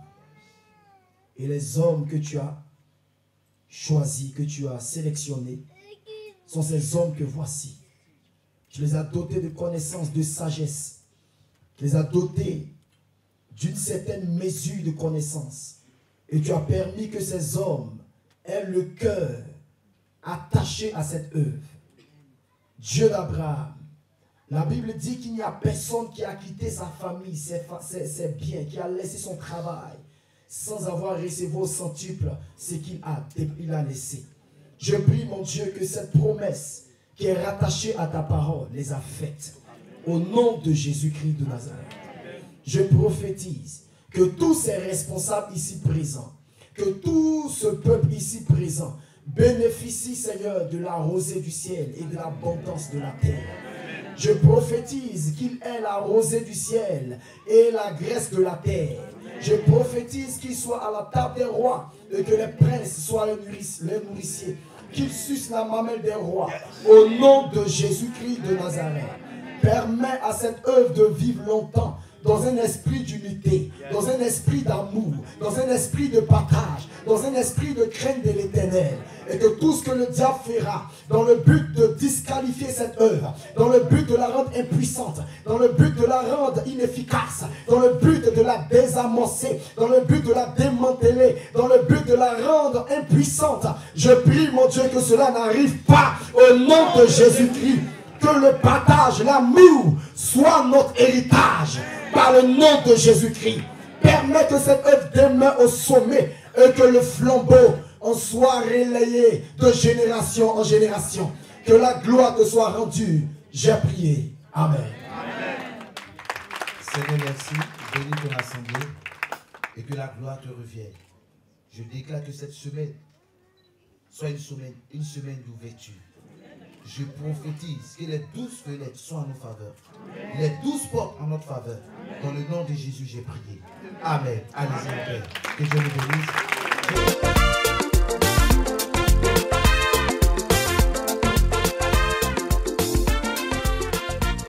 Et les hommes que tu as choisis, que tu as sélectionnés, sont ces hommes que voici. Tu les as dotés de connaissances, de sagesse. Tu les as dotés d'une certaine mesure de connaissance. Et tu as permis que ces hommes aient le cœur attaché à cette œuvre. Dieu d'Abraham, la Bible dit qu'il n'y a personne qui a quitté sa famille, ses biens, qui a laissé son travail, sans avoir recevé au centuple ce qu'il a laissé. Je prie, mon Dieu, que cette promesse qui est rattachée à ta parole les a faites. Au nom de Jésus-Christ de Nazareth. Je prophétise que tous ces responsables ici présents, que tout ce peuple ici présent bénéficie, Seigneur, de la rosée du ciel et de l'abondance de la terre. Je prophétise qu'il ait la rosée du ciel et la graisse de la terre. Je prophétise qu'il soit à la table des rois et que les princes soient les nourriciers, qu'ils sucent la mamelle des rois. Au nom de Jésus-Christ de Nazareth, permets à cette œuvre de vivre longtemps dans un esprit d'unité, dans un esprit d'amour, dans un esprit de partage, dans un esprit de crainte de l'Éternel. Et que tout ce que le diable fera dans le but de disqualifier cette œuvre, dans le but de la rendre impuissante, dans le but de la rendre inefficace, dans le but de la désamorcer, dans le but de la démanteler, dans le but de la rendre impuissante, je prie, mon Dieu, que cela n'arrive pas au nom de Jésus-Christ. Que le partage, l'amour soit notre héritage par le nom de Jésus-Christ. Permets que cette œuvre demeure au sommet et que le flambeau en soit relayé de génération en génération. Que la gloire te soit rendue. J'ai prié. Amen. Seigneur, merci. Bénis ton assemblée et que la gloire te revienne. Je déclare que cette semaine soit une semaine d'ouverture. Je prophétise que les 12 fenêtres soient en notre faveur. Les 12 portes en notre faveur. Dans le nom de Jésus, j'ai prié. Amen. Allez-y, Père. Que Dieu nous bénisse.